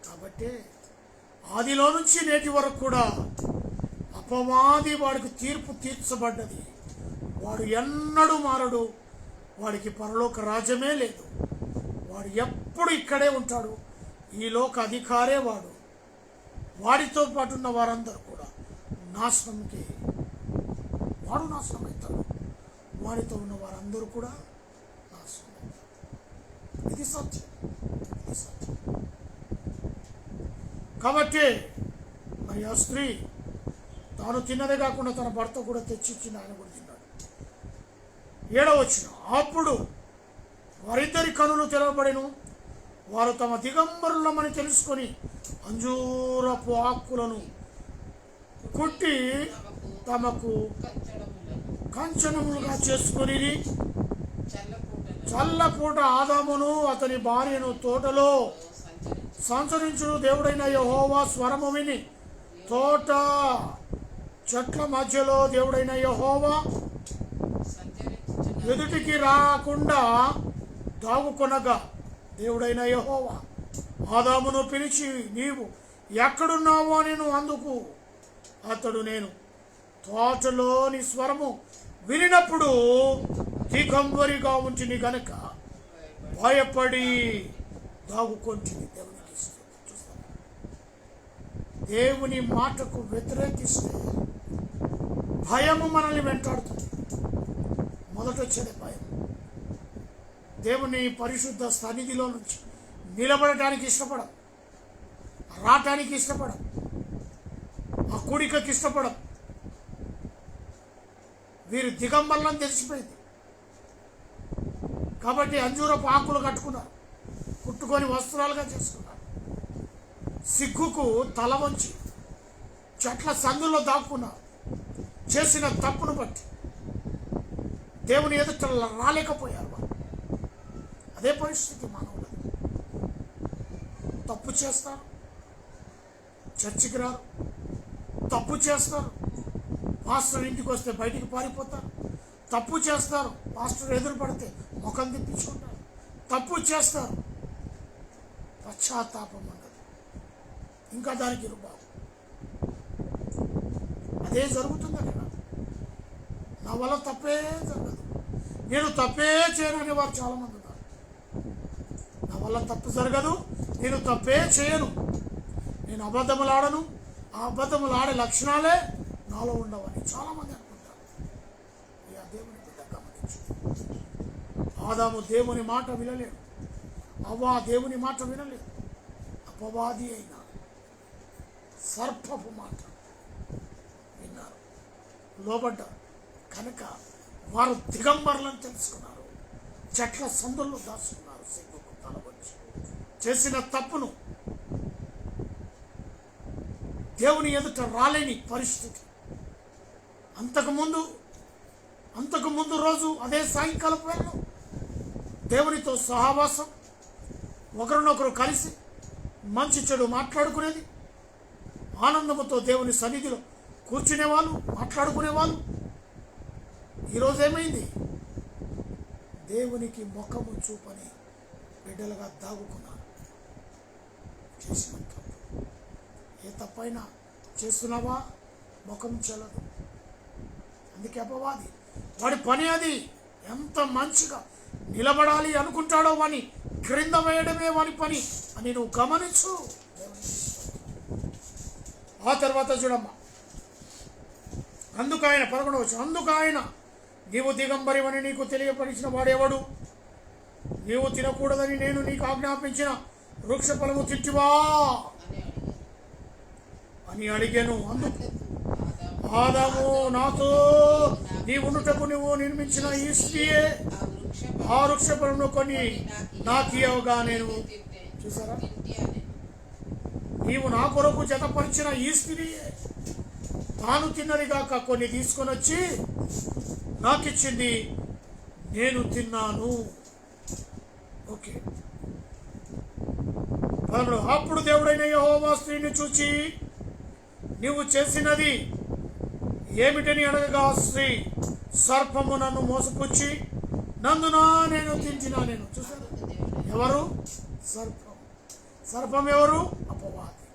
కాబట్టి ఆదిలో నుంచి నేటి వరకు కూడా అపవాది వాడికి తీర్పు తీర్చబడ్డది. వాడు ఎన్నడూ మారడు, వాడికి పరలోక రాజ్యమే లేదు, వాడు ఎప్పుడు ఇక్కడే ఉంటాడు. ఈ లోక అధికారే వాడు, వాడితో పాటు ఉన్న వారందరూ కూడా నాశనంకి వాడు నాశనం అవుతాడు, వాడితో ఉన్న వారందరూ కూడా నాశనం అవుతారు. ఇది సత్యం, ఇది సత్యం. కాబట్టి మరి ఆ స్త్రీ తాను తిన్నదే కాకుండా తన భర్త కూడా తెచ్చిచ్చింది, ఆయన కూడా తిన్నాడు. 7వ వచనం, అప్పుడు వారిద్దరి కనులు తెరవబడెను, వారు తమ దిగంబరులమని తెలుసుకొని అంజూరపు ఆకులను కుట్టి తమకు కంచనములుగా చేసుకొని చల్లపూట ఆదామును అతని భార్యను తోటలో సంచరించుడు దేవుడైన యెహోవా స్వరము విని తోట చెట్ల మధ్యలో దేవుడైన యెహోవా ఎదుటికి రాకుండా దాగుకొనగా దేవుడైన యెహోవా ఆదామును పిలిచి, నీవు ఎక్కడున్నావో నేను అందుకు అతడు, నేను తోటలోని స్వరము వినినప్పుడు దిగంబరిగా ఉంటిని గనక భయపడి దాగుకొంటిని. దేవునికి చూస్తాను, దేవుని మాటకు వ్యతిరేకిస్తే భయము మనల్ని వెంటాడుతుంది. మొదట వచ్చేది భయం. దేవుని పరిశుద్ధ సన్నిధిలో నుంచి నిలబడటానికి ఇష్టపడం, రావటానికి ఇష్టపడం, ఆ కూడికకి ఇష్టపడం. వీరు దిగంబరులను తెలిసిపోయింది కాబట్టి అంజూరపు ఆకులు కట్టుకున్నారు, కుట్టుకొని వస్త్రాలుగా చేసుకున్నారు. సిగ్గుకు తల వంచి చెట్ల సందుల్లో దాక్కున్నారు. చేసిన తప్పును బట్టి దేవుని ఎదుట రాలేకపోయారు. అదే పరిస్థితి మానవులు. తప్పు చేస్తారు, చర్చికి రారు, తప్పు చేస్తారు, పాస్టర్ ఇంటికి వస్తే బయటికి పారిపోతారు, తప్పు చేస్తారు, పాస్టర్ ఎదురు పడితే ముఖం తిప్పించుకుంటారు, తప్పు చేస్తారు, పశ్చాత్తాపం ఉండదు, ఇంకా దానికి రుబాబు. అదే జరుగుతుంది అక్కడ. నా వల్ల తప్పే జరగదు, నేను తప్పే చేయనని వారు చాలామంది ఉన్నారు. నా వల్ల తప్పు జరగదు, నేను తప్పే చేయను, నేను అబద్ధములు ఆడను, ఆ అబద్ధములు ఆడే లక్షణాలే నాలో ఉండవని చాలామంది అనుకుంటారు. దేవుని బిడ్డ గమనించు, ఆదాము దేవుని మాట వినలేడు, అవ్వ దేవుని మాట వినలేదు, అపవాది అయిన సర్పపు మాట విన్నారు, లోబడ్డారు. కనుక వారు దిగంబరులను తెలుసుకున్నారు, చెట్ల సందుల్లో దాచుకున్నారు. సిగ్గుకు తల వచ్చి చేసిన తప్పును దేవుని ఎదుట రాలేని పరిస్థితి. అంతకుముందు రోజు అదే సాయంకాలం వేళ దేవునితో సహవాసం, ఒకరినొకరు కలిసి మంచి చెడు మాట్లాడుకునేది, ఆనందముతో దేవుని సన్నిధిలో కూర్చునేవాళ్ళు, మాట్లాడుకునేవాళ్ళు. ఈరోజు ఏమైంది? దేవునికి ముఖము చూపని బిడ్డలుగా దాగుకున్నారు. చేసిన తప్పు, ఏ తప్పైనా చేస్తున్నావా ముఖం చెల్లదు. అందుకే అపవాది వాడి పని అది. ఎంత మంచిగా నిలబడాలి అనుకుంటాడో వాని క్రింద వేయడమే వాని పని అని నువ్వు గమనించు. ఆ తర్వాత చూడమ్మా, అందుకాయన 11 అందుకాయన, నీవు దిగంబరివని నీకు తెలియపరిచిన వాడెవడు? నీవు తినకూడదని నేను నీకు ఆజ్ఞాపించిన వృక్ష ఫలము తింటివా అని అడిగాను. అందుకు ఆదాము, నాతో నీ ఉండుటకు నువ్వు నిర్మించిన ఈ స్త్రీయే ఆ వృక్ష ఫలమును కొని నాకియవగా నేను. చూసారా, నీవు నా కొరకు జతపరిచిన ఈ స్త్రీయే తాను తిన్నది కాక కొన్ని తీసుకొని వచ్చి నాకిచ్చింది, నేను తిన్నాను. ఓకే. అప్పుడు దేవుడైన యెహోవా స్త్రీని చూచి, నీవు చేసినది ఏమిటని అడగగా, స్త్రీ, సర్పము నన్ను మోసపుచ్చి నందునా నేను తింటినా. నేను చూసాను. ఎవరు? సర్పం. సర్పం ఎవరు? అపవాది.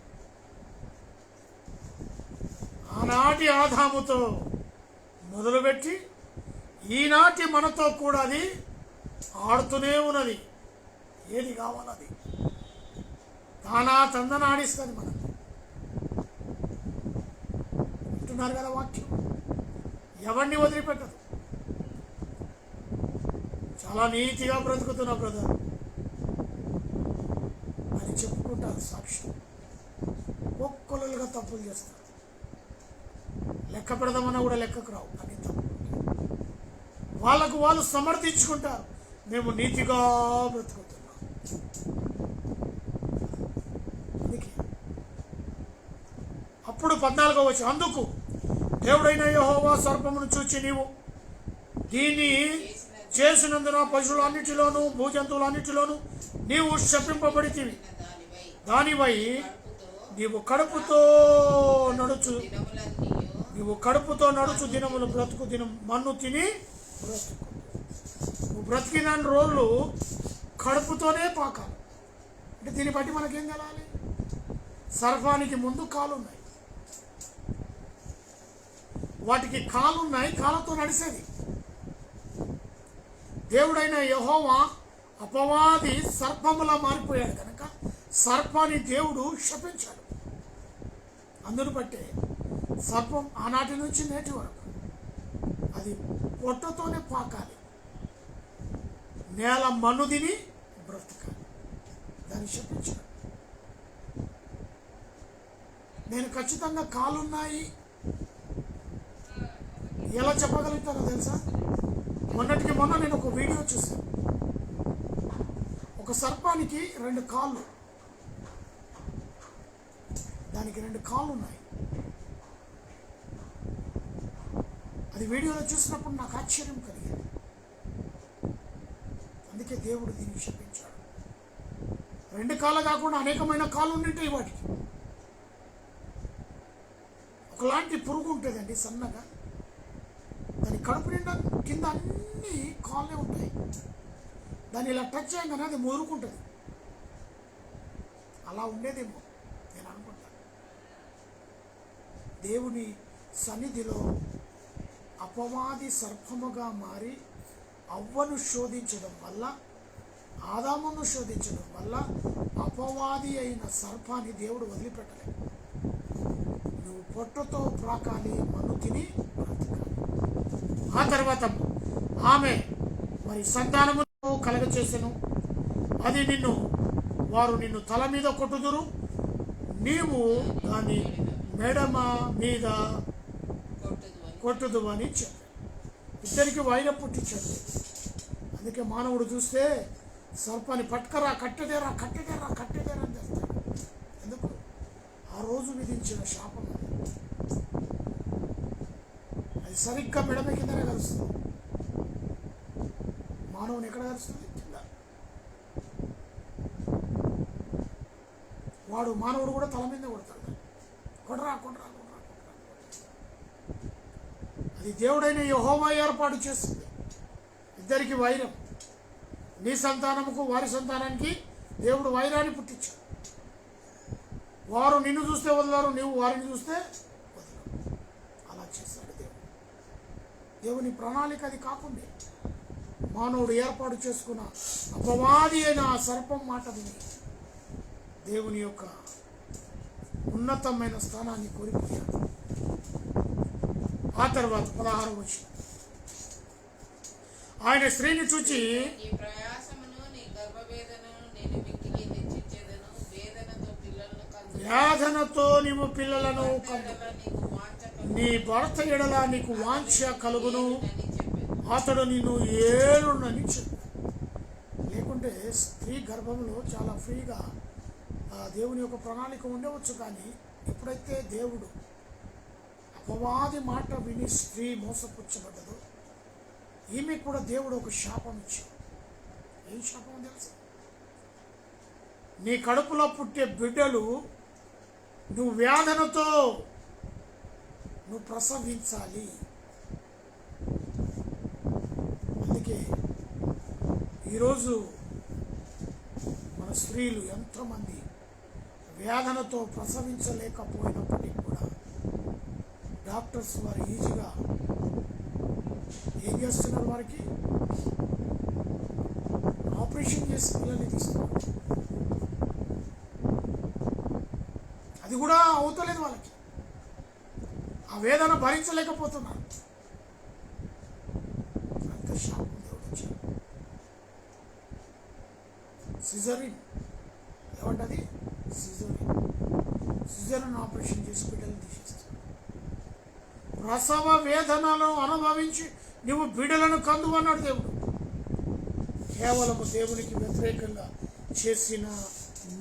ఆనాటి ఆదాముతో మొదలుపెట్టి ఈనాటి మనతో కూడా అది ఆడుతూనే ఉన్నది. ఏది కావాలది తందన ఆడిస్తుంది మనకు. వింటున్నారు కదా వాక్యం, ఎవరిని వదిలిపెట్టదు. చాలా నీతిగా బ్రతుకుతున్నా బ్రదర్ అని చెప్పుకుంటారు సాక్ష్యం. ఒక్కొక్కరుగా తప్పులు చేస్తారు, లెక్క పెడదామన్నా కూడా లెక్కకు రావు అని తప్పు. వాళ్ళకు వాళ్ళు సమర్థించుకుంటారు, మేము నీతిగా బ్రతుకుతున్నాం. అందుకే అప్పుడు 14వ వచనం, అందుకు దేవుడైన యెహోవా సర్పమును చూచి, నీవు దీన్ని చేసినందున పశువులన్నిటిలోను భూజంతువులన్నిటిలోను నీవు శపింపబడితివి. దానివై నీవు కడుపుతో నడుచు దినములు బ్రతుకు దినం మన్ను తిని బ్రతుకు. నువ్వు బ్రతికిన రోజులు కడుపుతోనే పాకాలి. అంటే దీన్ని బట్టి మనకేం తెలాలి? సర్పానికి ముందు కాలున్నాయి, వాటికి కాలున్నాయి, కాళ్ళతో నడిచేది. దేవుడైన యెహోవా అపవాది సర్పములా మారిపోయాడు కనుక సర్పాన్ని దేవుడు శపించాడు. అందును బట్టే సర్పం ఆనాటి నుంచి నేటి వరకు అది పొట్టతోనే పాకాలి, నేల మన్ను తిని బ్రతకాలి. దాన్ని శపించాడు. నేను ఖచ్చితంగా కాలున్నాయి ఎలా చెప్పగలుగుతానో తెలుసా? మొన్నటికి మొన్న నేను ఒక వీడియో చూశాను. ఒక సర్పానికి 2 కాళ్ళు, దానికి 2 కాళ్ళు ఉన్నాయి. అది వీడియోలో చూసినప్పుడు నాకు ఆశ్చర్యం కలిగింది. అందుకే దేవుడు దీన్ని శపించాడు. 2 కాళ్ళు కాకుండా అనేకమైన కాళ్ళు ఉండింటాయి వాటికి. ఒకలాంటి పురుగు ఉంటుందండి సన్నగా, దాని కడుపు నిండా కింద అన్ని కాళ్ళే ఉంటాయి. దాన్ని ఇలా టచ్ చేయగానే అది ముదురుకుంటుంది. అలా ఉండేదేమో నేను అనుకుంటాను. దేవుని సన్నిధిలో అపవాది సర్పముగా మారి అవ్వను శోధించడం వల్ల, ఆదామును శోధించడం వల్ల అపవాది అయిన సర్పాన్ని దేవుడు వదిలిపెట్టలేదు. నువ్వు పొట్టతో ప్రాకాలి, మన్ను తిని బ్రతకాలి. ఆ తర్వాత ఆమె మరి సంతానము కలగచేసెను. అది వారు నిన్ను తల మీద కొట్టుదురు, నీవు దాని మెడమ మీద కొట్టుదు అని చెప్పాడు. ఇద్దరికి వైరం పుట్టించాడు. అందుకే మానవుడు చూస్తే సర్పాన్ని పట్టుకరా, కట్టెదేరా అని చేస్తాడు. ఎందుకు? ఆ రోజు విధించిన శాపం అది సరిగ్గా మెడమ కిందనే కలుస్తుంది. మానవుని ఎక్కడ కలుస్తుంది? కింద. మానవుడు కూడా తల మీద కొడతాడు. కొడరా. అది దేవుడైన యెహోవా ఏర్పాటు చేస్తుంది. ఇద్దరికి వైరం. నీ సంతానముకు వారి సంతానానికి దేవుడు వైరాన్ని పుట్టించాడు. వారు నిన్ను చూస్తే వదలరు, నీవు వారిని చూస్తే వదలరు. అలా చేశాడు దేవుడు. దేవుని ప్రణాళిక అది కాకుండా మానవుడు ఏర్పాటు చేసుకున్న అపవాది అయిన ఆ సర్పం మాట విని దేవుని యొక్క ఉన్నతమైన స్థానాన్ని కోల్పోయాడు. ఆ తర్వాత 16వ వచనం, ఆయన స్త్రీని చూచి, వేదనతో నీవు పిల్లలను నీ భర్త ఎడల నీకు వాంఛ కలుగును, అతడు నిన్ను ఏలునని చెప్పాడు. లేకుంటే స్త్రీ గర్భంలో చాలా ఫ్రీగా దేవుని యొక్క ప్రణాళిక ఉండవచ్చు. కానీ ఎప్పుడైతే దేవుడు అపవాది మాట విని స్త్రీ మోసపుచ్చబడ్డదో, ఈమె కూడా దేవుడు ఒక శాపం ఇచ్చాడు. ఏం శాపం తెలుసు? నీ కడుపులో పుట్టే బిడ్డలు నువ్వు వేదనతో నువ్వు ప్రసవించాలి. అందుకే ఈరోజు మన స్త్రీలు ఎంతోమంది వేదనతో ప్రసవించలేకపోయినప్పటికీ కూడా డాక్టర్స్ వారు ఈజీగా ఏం చేస్తున్నారు? వారికి ఆపరేషన్ చేసి పిల్లల్ని తీస్తున్నారు. అది కూడా అవుతలేదు వాళ్ళకి. ఆ వేదన భరించలేకపోతున్నారు. అంత శాపం దేవుడు ఇచ్చాడు. సిజరిన్ ఏమంటది? సిజరిన్ ఆపరేషన్ చేసి బిడ్డలు తీసేస్తాడు. ప్రసవ వేదనను అనుభవించి నువ్వు బిడ్డలను కందు అన్నాడు దేవుడు. కేవలము దేవునికి వ్యతిరేకంగా చేసిన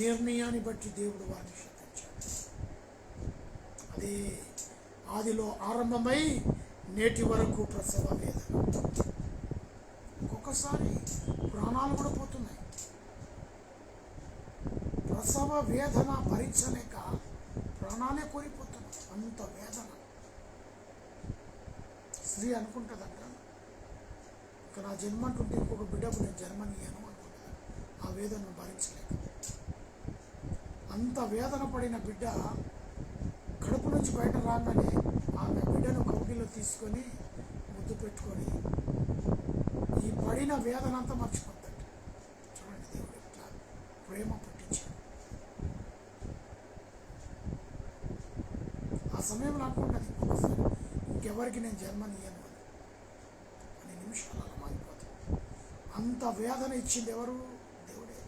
నిర్ణయాన్ని బట్టి దేవుడు వారిని శిక్షించాడు. అది ఆదిలో ఆరంభమై నేటి వరకు ప్రసవ వేదన. ఒక్కొక్కసారి ప్రాణాలు కూడా పోతున్నాయి. ప్రసవ వేదన భరించలేక ప్రాణాలే కోల్పోతున్నాయి. అంత వేదన. స్త్రీ అనుకుంటుందంట, ఇక నా జన్మ అంటుంటే ఇంకొక బిడ్డకు నేను జన్మనియ్యాను అనుకుంటుంది. ఆ వేదనను భరించలేక అంత వేదన పడిన బిడ్డ కడుపు నుంచి బయట రాగానే ఆమె బిడ్డను కౌగిల్లో తీసుకొని ముద్దు పెట్టుకొని ఈ పడిన వేదన అంతా మర్చిపోతాడు. చూడండి దేవుడు ఎట్లా ప్రేమ పుట్టించాడు. ఆ సమయంలో అనుకుంటుంది ఒకసారి ఇంకెవరికి నేను జన్మనియ్యను అని నిమిషాలు అలా మారిపోతాడు. అంత వేదన ఇచ్చింది ఎవరు? దేవుడే.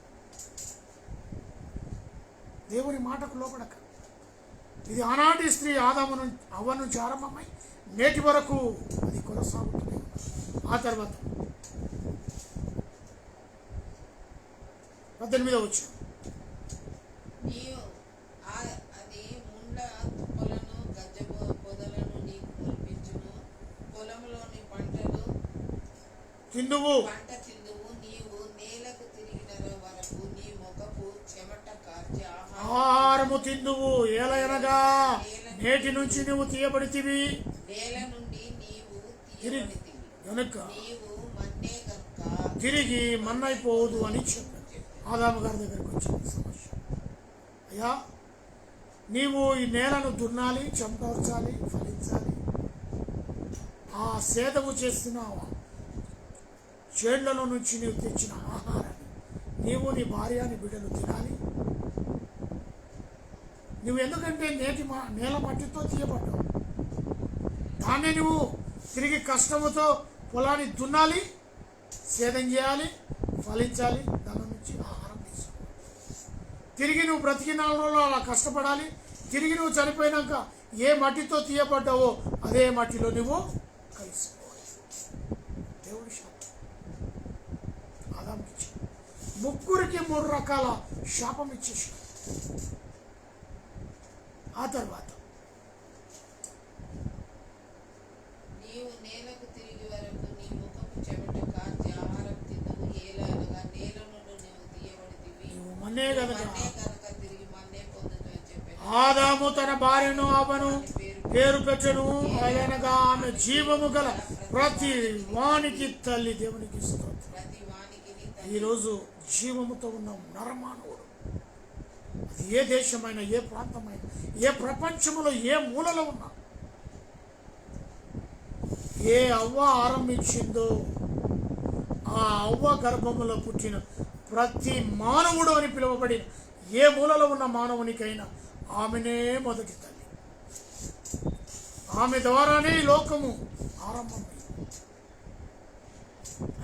దేవుని మాటకు లోపడక ఇది ఆనాటి స్త్రీ ఆదాము అవ్వ నుంచి ఆరంభమై నేటి వరకు అది కొనసాగుతుంది. ఆ తర్వాత 18వ వచనం, అది ముండ్ల తుప్పలను గజ్జ పొదలను నీకు మొలిపించును, పొలంలోని పంటలు తిందువు, నీవు నేలకు తిరిగిన వరకు నీ ముఖపు చెమట కార్చి ఆహారము తిందువు. ఏలయనగా నేటి నుంచి నువ్వు తీయబడితివి, నేల నుండి నీవు తీయబడితివి గనుక నీవు మన్నే కనుక తిరిగి మన్నైపోదు అని చెప్పాడు. ఆదాము గారి దగ్గరికి వచ్చింది సమస్య. అయ్యా, నీవు ఈ నేలను దున్నాలి, చంపర్చాలి, ఫలించాలి. ఆ సేదము చేస్తున్న చేళ్లలో నుంచి నీవు తెచ్చిన ఆహారాన్ని నీవు నీ భార్య నీ బిడ్డలు తినాలి. నువ్వు ఎందుకంటే నేల మట్టితో తీయబడ్డావు. దాన్ని నువ్వు తిరిగి కష్టముతో పొలాన్ని దున్నాలి, సేదం చేయాలి, ఫలించాలి, దాని నుంచి ఆహారం తీసుకోవాలి. తిరిగి నువ్వు బ్రతికి 4 రోజులు అలా కష్టపడాలి. తిరిగి నువ్వు చనిపోయినాక ఏ మట్టితో తీయబడ్డావో అదే మట్టిలో నువ్వు కలిసిపోవాలి. దేవుడి శాపం ఆదాముకి ఇచ్చాడు. ముగ్గురికి 3 రకాల శాపం ఇచ్చేసాడు. ఆ తర్వాత నీవు నేలకు తిరిగి వరకు నీ ముఖపు చెమట కార్చి ఆహారం తిందువు. ఏలనగా నేల నుండి నీవు తీయబడితివి, నువ్వు మన్నే కనుక తిరిగి మన్నే పొందుతూ అని చెప్పాను. ఆదాము తన భార్యను అవ్వను పేరు పెట్టెను. అనగా ఆమె జీవము గల ప్రతి వానికి తల్లి. దేవునికి స్తోత్రం. ప్రతి వానికి ఈరోజు జీవముతో ఉన్న నరమానవుడు, అది ఏ దేశమైనా, ఏ ప్రాంతమైనా, ఏ ప్రపంచంలో ఏ మూలలో ఉన్నా, ఏ అవ్వ ఆరంభించిందో ఆ అవ్వ గర్భములో పుట్టిన ప్రతి మానవుడు అని పిలువబడిన ఏ మూలలో ఉన్న మానవునికైనా ఆమెనే మొదటి తల్లి. ఆమె ద్వారానే ఈ లోకము ఆరంభమైంది.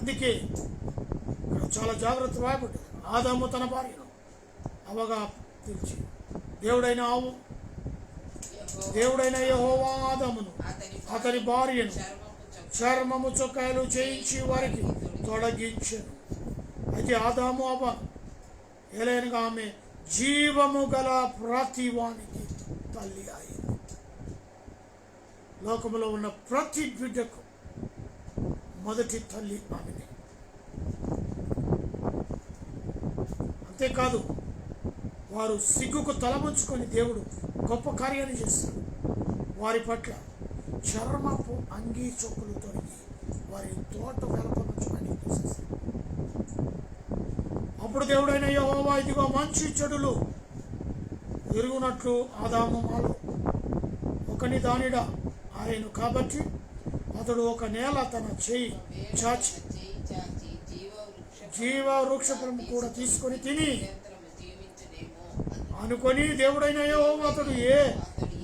అందుకే ఇక్కడ చాలా జాగ్రత్త రాయబడ్డది. ఆదాము తన భార్యను అవగా పిలిచి దేవుడైన యెహోవా ఆదామును అతని భార్యను చర్మము చొక్కాయలు చేయించి వారికి తొలగించెను. అయితే ఆదాము అవ్వ ఏలైనగా ఆమె జీవము గల ప్రతి వానికి తల్లి అయింది. లోకములో ఉన్న ప్రతి బిడ్డకు మొదటి తల్లి ఆమెనే. అంతేకాదు, వారు సిగ్గుకు తలముంచుకొని దేవుడు గొప్ప కార్యాన్ని చేస్తారు. వారి పట్ల చర్మపు అంగీ చొక్కులు తొడిగి వారి తోట వెలప నుంచి బయటికి తీసేస్తారు. అప్పుడు దేవుడైన యెహోవా ఇదిగో మంచి చెడులు ఎరుగునట్లు ఆదాము మాలో ఒకని దానిడా ఆయన కాబట్టి అతడు ఒక నేల తన చేయి చాచి జీవ వృక్షఫలము కూడా తీసుకొని తిని అనుకొని దేవుడైన యెహోవా అతడు ఏ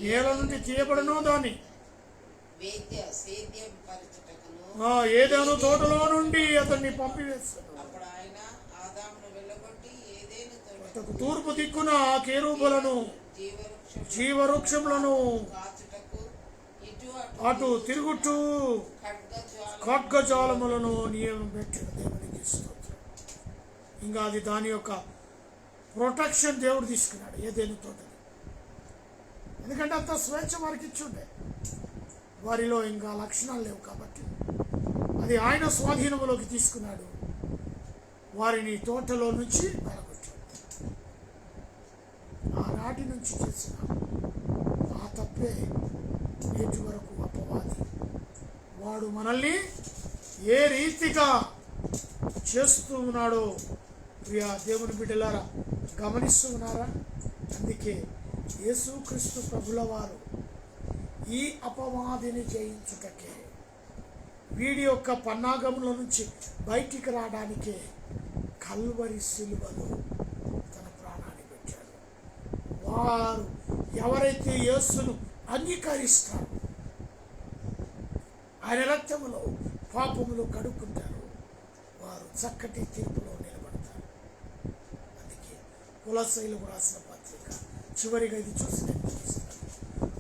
నేల నుండి తీయబడనో దాన్ని సేద్యం పరచుటకును ఏదైనా తోటలో నుండి అతన్ని పంపివేస్తాడు. అప్పుడు ఆయన ఆదామును వెళ్ళగొట్టి ఏదేను తోటకు తూర్పు దిక్కున కేరూబులను జీవవృక్షములను కాచుటకు అటు తిరుగుతూ ఖడ్గజాలములను నియమం పెట్టిన దేవునికి స్తోత్రం. ఇంకా అది దాని యొక్క ప్రొటెక్షన్ దేవుడు తీసుకున్నాడు ఏదైనా తోటని. ఎందుకంటే అంత స్వేచ్ఛ వారికి ఇచ్చుండే, వారిలో ఇంకా లక్షణాలు లేవు కాబట్టి అది ఆయన స్వాధీనంలోకి తీసుకున్నాడు. వారిని తోటలో నుంచి వెళ్ళగొట్టాడు. ఆనాటి నుంచి చేసిన ఆ తప్పే నేటి వరకు అపవాది వాడు మనల్ని ఏ రీతిగా చేస్తూ ఉన్నాడో ప్రియ దేవుని బిడ్డలారా గమనిస్తూ ఉన్నారా? అందుకే యేసుక్రీస్తు ప్రభుల వారు ఈ అపవాదిని జయించుటకే, వీడి యొక్క పన్నాగంలో నుంచి బయటికి రావడానికే కల్వరి సిలువలో తన ప్రాణాన్ని పెట్టాడు. వారు ఎవరైతే యేసును అంగీకరిస్తారో, ఆయన రక్తములో పాపములు కడుక్కుంటారో, వారు చక్కటి తీర్పులో నిలబడతారు. అందుకే కొలస్సీయులకు రాసిన పత్రిక చివరిగా ఇది చూసి నేను ముగిస్తాను.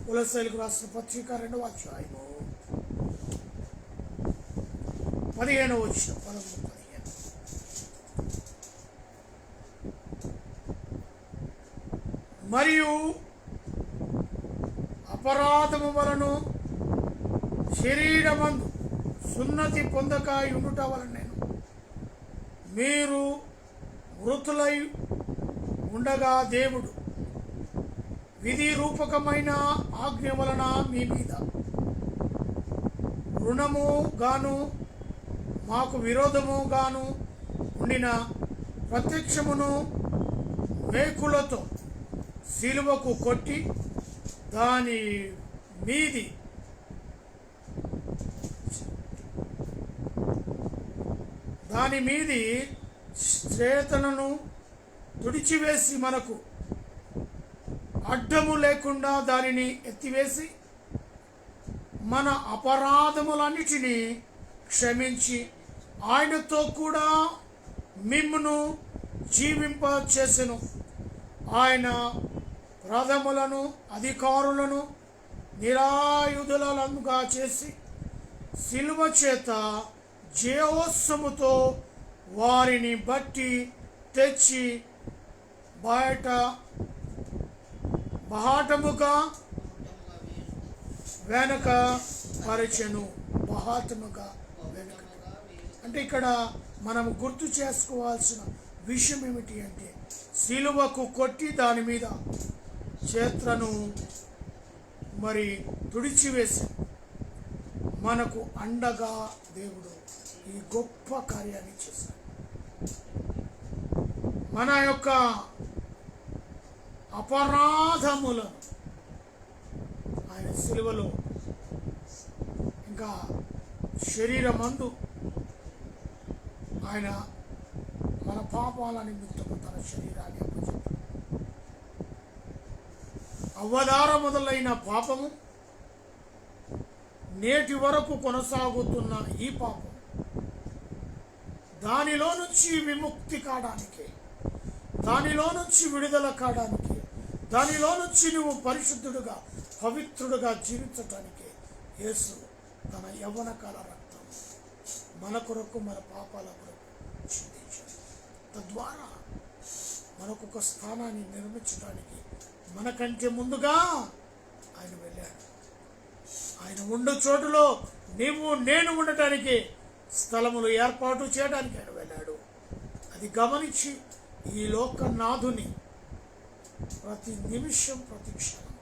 కొలస్సీయులకు రాసిన పత్రిక 2వ అధ్యాయము 15వ వచనం 13-15. మరియు అపరాధము వలన శరీరమందు సున్నతి పొందక ఉండుట వలన మీరు మృతులై ఉండగా దేవుడు విధి రూపకమైన ఆజ్ఞ వలన మీ మీద రుణము గాను మాకు విరోధము గాను ఉండిన ప్రత్యక్షమును మేకులతో సిలువకు కొట్టి దాని మీది శ్రేతలను తుడిచివేసి మనకు అడ్డము లేకుండా దానిని ఎత్తివేసి మన అపరాధములన్నిటినీ క్షమించి ఆయనతో కూడా మిమ్మును జీవింప చేసెను. ఆయన ప్రథములను అధికారులను నిరాయుధులుగా చేసి సిలువ చేత జయోత్సవముతో వారిని బట్టి తెచ్చి బహాటముగా వెనక పరిచెను. బహాటముగా వెనక అంటే ఇక్కడ మనం గుర్తు చేసుకోవాల్సిన విషయం ఏమిటి అంటే, సిలువకు కొట్టి దాని మీద చేత్రను మరి తుడిచివేసి మనకు అండగా దేవుడు ఈ గొప్ప కార్యాన్ని చేశాడు. మన యొక్క అపరాధములను ఆయన సిలువలో ఇంకా శరీరమందు ఆయన మన పాపాల నిమిత్తము తన శరీరాన్ని అప్పచెప్పాడు. అవ్వదార మొదలైన పాపము నేటి వరకు కొనసాగుతున్న ఈ పాపం, దానిలో నుంచి విముక్తి కావడానికి, దానిలో నుంచి విడుదల కావడానికి, దానిలో నుంచి నువ్వు పరిశుద్ధుడుగా పవిత్రుడుగా జీవించటానికి యేసు తన యవ్వన కాల రక్తం మన కొరకు మన పాపాల కొరకు చిందించాడు. తద్వారా మనకు ఒక స్థానాన్ని నిర్మించడానికి మనకంటే ముందుగా ఆయన వెళ్ళాడు. ఆయన ఉండు చోటులో నేను ఉండటానికి స్థలములు ఏర్పాటు చేయడానికి ఆయన వెళ్ళాడు. అది గమనించి ఈ లోకనాథుని ప్రతి నిమిషం ప్రతి క్షణం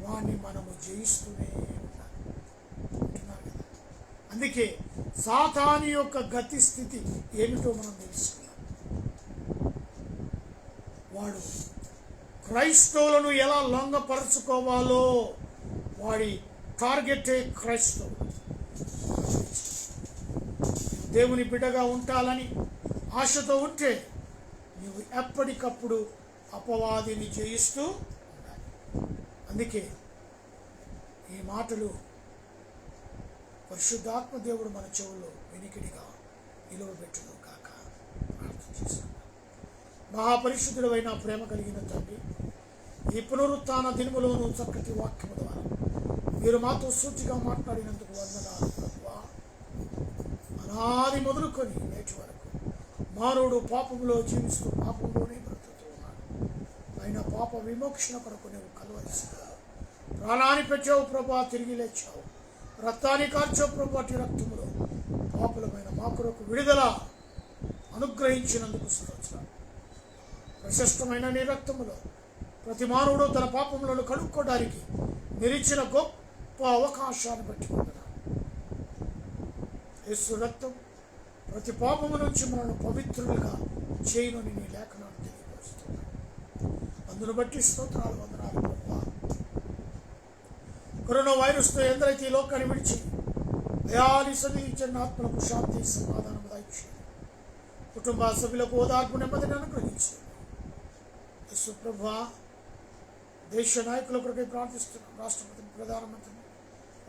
వాణ్ణి మనము జయిస్తూనే ఉంటున్నాం కదా. అందుకే సాతాను యొక్క గతి స్థితి ఏమిటో మనం తెలుసుకున్నాం. వాడు క్రైస్తవులను ఎలా లొంగపరుచుకోవాలో వాడి టార్గెటే క్రైస్తవులు. దేవుని బిడ్డగా ఉండాలని ఆశతో ఉంటే నువ్వు ఎప్పటికప్పుడు అపవాదిని జయిస్తూ ఉండాలి. అందుకే ఈ మాటలు పరిశుద్ధాత్మ దేవుడు మన చెవుల్లో వినికిడిగా నిలువబెట్టును కాక. ప్రార్థన చేస్తున్నాం. మహాపరిశుద్ధుడైన ప్రేమ కలిగిన తండ్రి, ఈ పునరుత్థాన దినములోను చక్కటి వాక్యము ద్వారా మీరు మాతో సూటిగా మాట్లాడినందుకు వందనాలు ప్రభువా. అనాది మొదలుకొని నేటి వరకు మానవుడు పాపములో జీవిస్తూ పాపంలోనే బ్రతుకుతూ ఉన్నాడు. అయినా పాప విమోక్షణ కొరకు నువ్వు కలువరిస్తావు, ప్రాణాన్ని పెట్టావు ప్రభా, తిరిగి లేచావు, రక్తాన్ని కార్చావు ప్రభా. అటు రక్తములో పాపులమైన మా కొరకు విడుదల అనుగ్రహించినందుకు స్తోత్రం. ప్రశస్తమైన నీ రక్తములో ప్రతి మానవుడు తన పాపములను కడుక్కోవడానికి నిలిచిన గొప్ప అవకాశాన్ని బట్టి పొందడం. యేసు రక్తం ప్రతి పాపము నుంచి మనల్ని పవిత్రులుగా చేయనని నీ లేఖనాలు తెలియపరుస్తున్నాను. అందును బట్టి స్తోత్రాలు, వందనాలు ప్రభువా. కరోనా వైరస్తో ఎందరైతే ఈ లోకాన్ని విడిచి దయాలి సన్నిధించిన ఆత్మలకు శాంతి సమాధానం దయచేయండి. కుటుంబ సభ్యులకు ఓదార్పు నెమ్మదిని అనుగ్రహించండి. యేసు ప్రభువా, దేశ నాయకుల కొరకై ప్రార్థిస్తున్నాం. రాష్ట్రపతిని, ప్రధానమంత్రిని,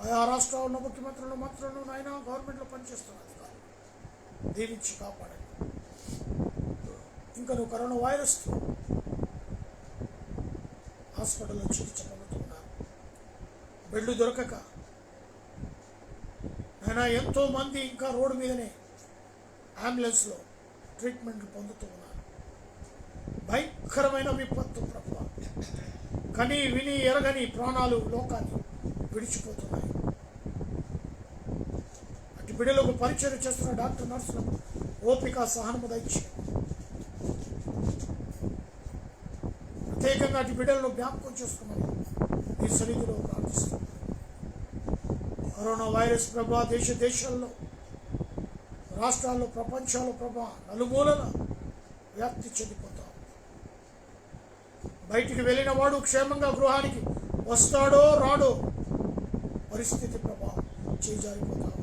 ఆయా రాష్ట్రాల్లో ముఖ్యమంత్రులను, మంత్రులను, నాయన గవర్నమెంట్లో పనిచేస్తున్న అధికారులు దీవించి కాపాడండి. ఇంకా నువ్వు కరోనా వైరస్తో హాస్పిటల్లో చికిత్స పొందుతున్నారు, బెడ్లు దొరకక ఆయన ఎంతోమంది ఇంకా రోడ్డు మీదనే అంబులెన్స్లో ట్రీట్మెంట్లు పొందుతూ ఉన్నారు. భయంకరమైన విపత్తు ప్రభువా, కని విని ఎరగని ప్రాణాలు లోకాన్ని విడిచిపోతున్నాయి. అటు బిడ్డలకు పరిచయం చేస్తున్న డాక్టర్, నర్సులకు ఓపిక, సహనము దయచేయండి. ప్రత్యేకంగా అటు బిడ్డలను జ్ఞాపకం చేసుకున్నాను ఈ సన్నిధిలో ప్రార్థిస్తున్నాను. కరోనా వైరస్ ప్రభా దేశాల్లో, రాష్ట్రాల్లో, ప్రపంచాల్లో ప్రభా నలుమూలన వ్యాప్తి చెందిపోతాం. బయటికి వెళ్ళిన వాడు క్షేమంగా గృహానికి వస్తాడో రాడో పరిస్థితి ప్రభా చేజారిపోతాం.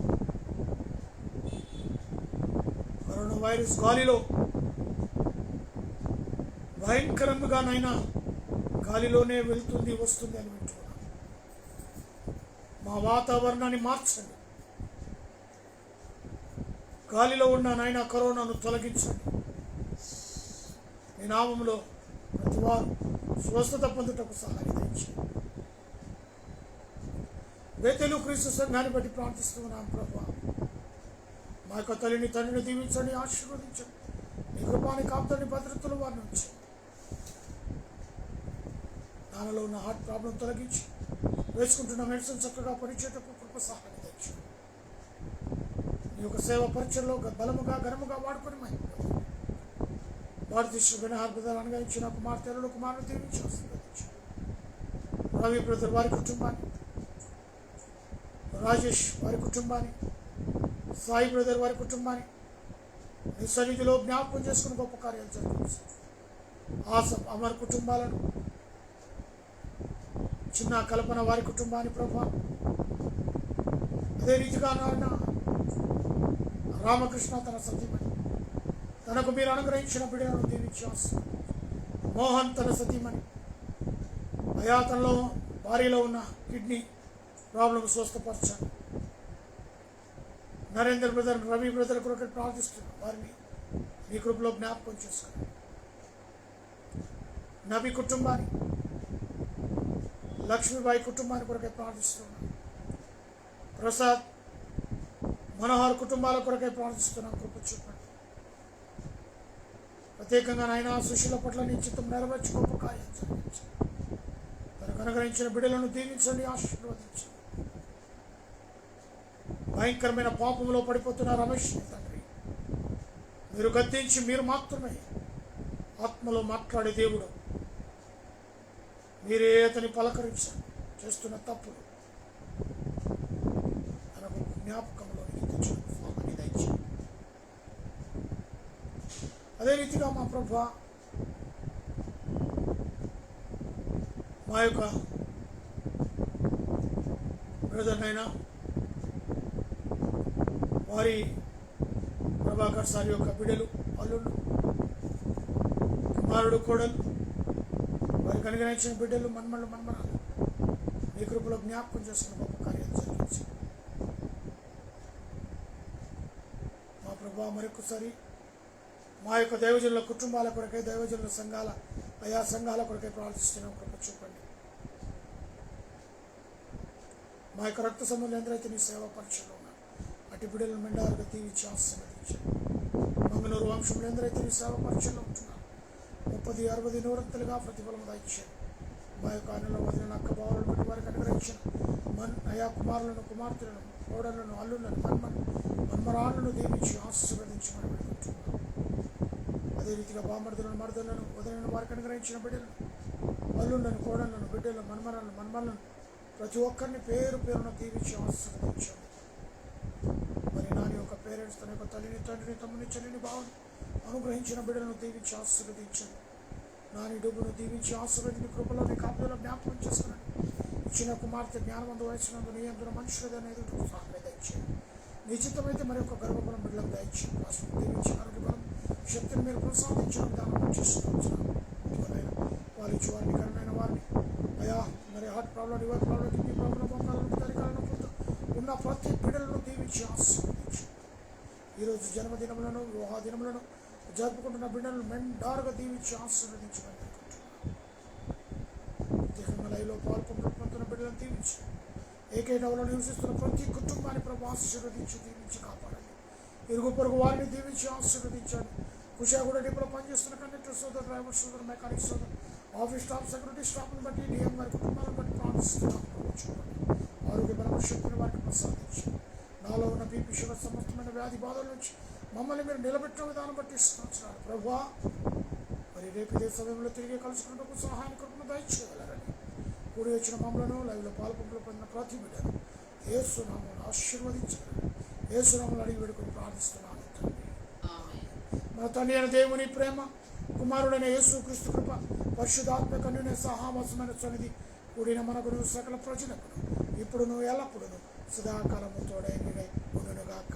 కరోనా వైరస్ గాలిలో భయంకరంగానైనా గాలిలోనే వెళ్తుంది, వస్తుంది అని వింటున్నాం. మా వాతావరణాన్ని మార్చండి. గాలిలో ఉన్న నాయన కరోనాను తొలగించండి. నీ నామములో ప్రతి వారు స్వస్థత పొందుటకు సహాయం దయచేయండి. బేతేలు క్రీస్తు సంఘాన్ని బట్టి ప్రార్థిస్తున్నాను ప్రభా. మా యొక్క తల్లిని, తండ్రిని దీవించండి, ఆశీర్వదించండి. నీ కృపాని కాపుతండి, భద్రతలు వారిని ఉంచండి. దానిలో ఉన్న హార్ట్ ప్రాబ్లం తొలగించి వేసుకుంటున్న మెడిసిన్ చక్కగా పనిచేయటకు కృప సహాయం దయచేయండి. నీ యొక్క సేవ పరిచయంలో బలముగా ఘనముగా వాడుకొని మహిమ భారతీయ వినహార్బిదాలు ఇచ్చిన కుమార్తెలు, కుమారులు దీవించి ఆశీర్వదించండి. రవి బ్రదర్ వారి కుటుంబాన్ని, రాజేష్ వారి కుటుంబాన్ని, సాయి బ్రదర్ వారి కుటుంబాన్ని నీ సన్నిధిలో జ్ఞాపకం చేసుకుని గొప్ప కార్యాలు జరిగించండి. ఆసం అమర్ కుటుంబాలను, చిన్న కల్పన వారి కుటుంబాన్ని ప్రభా, అదే రీతిగా నాయన రామకృష్ణ తన సతీమణి, తనకు మీరు అనుగ్రహించిన బిడ్డలను దీవించి ఆశీర్వదించండి. మోహన్ తన సతీమణి, అయాతనలో భార్యలో ఉన్న కిడ్నీ ప్రాబ్లం స్వస్థపరచండి. నరేంద్ర బ్రదర్, రవి బ్రదర్ కొరకు ప్రార్థిస్తున్నాం. వారిని మీ కృపలో జ్ఞాపకం చేసుకోండి. నబి కుటుంబాన్ని, లక్ష్మీబాయి కుటుంబాన్ని కొరకై ప్రార్థిస్తున్నాం. ప్రసాద్, మనోహర్ కుటుంబాల కొరకై ప్రార్థిస్తున్నాం. కృప చూపండి. ప్రత్యేకంగా నాయన సుశీల పట్ల నీ చిత్తం నెరవేర్చి గొప్ప కార్యం జరిగించండి. తనకు అనుగ్రహించిన బిడ్డలను దీవించండి, ఆశీర్వదించండి. భయంకరమైన పాపంలో పడిపోతున్న రమేష్ తండ్రి, మీరు గద్దించి మీరు మాత్రమే ఆత్మలో మాట్లాడే దేవుడు. మీరే అతని పలకరించండి. చేస్తున్న తప్పులు తనకు జ్ఞాపకంలో తెచ్చుకుని దయచేయండి. అదే రీతిగా మా ప్రభా, మా యొక్క బ్రదర్ నైనా వారి ప్రభాకర్ సార్ యొక్క బిడ్డలు, అల్లుళ్ళు, కుమారుడు, కోడలు, వారికి అనుగ్రహించిన బిడ్డలు, మన్మళ్ళు, మన్మరాలు మీ కృపలో జ్ఞాపకం చేసుకున్న గొప్ప కార్యాలు జరిగించండి. ప్రభా మరొకసారి మా యొక్క దైవజనుల కుటుంబాల కొరకై, దైవజనుల సంఘాల ఆయా సంఘాల కొరకై ప్రార్థిస్తున్నాం. కృప చూపండి. మా యొక్క రక్త సంబంధులు ఎందరైతే నీ సేవా పరీక్షలో ఉన్నారు అటు బిడ్డలను మెండారుగా దీవించి ఆశీర్వదించండి. మంగళూరు వంశంలో ఎందరైతే నీ సేవా పరీక్షలో ఉంటున్నారు 30, 60 నూరంతలుగా ప్రతిఫలం దాయిచ్చారు. మా యొక్క అన్నల వదిలిన అక్క బావులను బట్టి వారికి అనుగ్రహించిన అయా కుమారులను, కుమార్తెలను, కోడళ్లను, అల్లులను, మన్మరాళ్ళను దీవించి ఆశీర్వదించమని పెడుకుంటున్నాం. అదే రీతిగా బామర్దులను, మర్దులను, వదిలిన వారికి అనుగ్రహించిన బిడ్డలను, అల్లులను, కోడళ్లను, బిడ్డలను, మన్మలను ప్రతి ఒక్కరిని పేరు పేరున దీవించి ఆశీర్వదించండి. మరి నాని యొక్క పేరెంట్స్, తన యొక్క తల్లిని, తండ్రిని, తమ్ముని, చెల్లిని, బావుని అనుగ్రహించిన బిడ్డలను దీవించి ఆశీర్వదించండి. నాని డబ్బును దీవించి ఆశీర్వదించి కృపలోని కాపుదల జ్ఞాపకం చేసుకున్నాను. ఇచ్చిన కుమార్తె జ్ఞానవంతు వయసునందు నీ అందులో మనుషులదని ఎదుటి సాహమే దయచేయండి. నిశ్చితమైతే మరి యొక్క గర్భఫలం బిడ్డలకు దయచేయండి. రాష్ట్రం దీవించి ఆరోగ్యబలం శక్తిని మీరు ప్రసాదించడం దానం చేస్తున్నాను. వాళ్ళు ఇచ్చి వారిని కరుణైన వారిని అయా మరి heart problem, liver problem, kidney problem, మోకాలను తరికాలను ఉన్న ప్రతి బిడ్డలను దీవించి ఆశీర్వదించండి. ఈరోజు జన్మదినములను, వివాహ దినములను జరుపుకుంటున్న బిడ్డలను మెండారుగా దీవించి ఆశీర్వదించమని అనుకుంటున్నాను. లైవ్లో పాల్పొందుతున్న బిడ్డలను దీవించి ఏకైటవలో నివసిస్తున్న ప్రతి కుటుంబాన్ని ప్రభు ఆశీర్వదించి దీవించి కాపాడండి. ఇరుగు పొరుగు వారిని దీవించి ఆశీర్వదించండి. కుషాగూడ డిపోలో పనిచేస్తున్న కండక్టర్ సోదరు, డ్రైవర్ సోదరు, మెకానిక్ సోదరు, ఆఫీస్ స్టాఫ్, సెక్యూరిటీ స్టాఫ్ని బట్టి, డిఎం వారి కుటుంబాలను బట్టి ప్రార్థిస్తున్నాను. ఆరోగ్య బలమైన శక్తిని వారికి ప్రసాదించండి. నాలో ఉన్న బీపీ, షుగర్, సమస్తమైన వ్యాధి బాధల నుంచి మమ్మల్ని మీరు నిలబెట్టిన విధానం బట్టి ఇస్తున్నాను ప్రభువా. మరి రేపు ఇదే సమయంలో తిరిగి కలుసుకున్నప్పుడు సహాయాన్ని కృపను దయచేయగలరని కూడి వచ్చిన మమ్మలను, లైవ్లో పాల్పొంపులు పొందిన ప్రతి బిడ్డను యేసు నామములో ఆశీర్వదించగలరు. యేసు నామములో అడిగి వేడుకొని ప్రార్థిస్తున్నాను తండ్రి. మన తండ్రి అయిన దేవుని ప్రేమ, కుమారుడైన యేసు క్రీస్తు కృప, పరిశుద్ధాత్మ కన్యుని సహావాసమైన సన్నిధి కూడిన మనకును సకల ప్రజలకు ఇప్పుడును ఎల్లప్పుడును సదాకాలము తోడై నీడై ఉండునుగాక.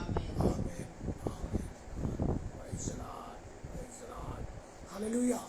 Amen. Amen. Praise the Lord. Praise the Lord. Hallelujah.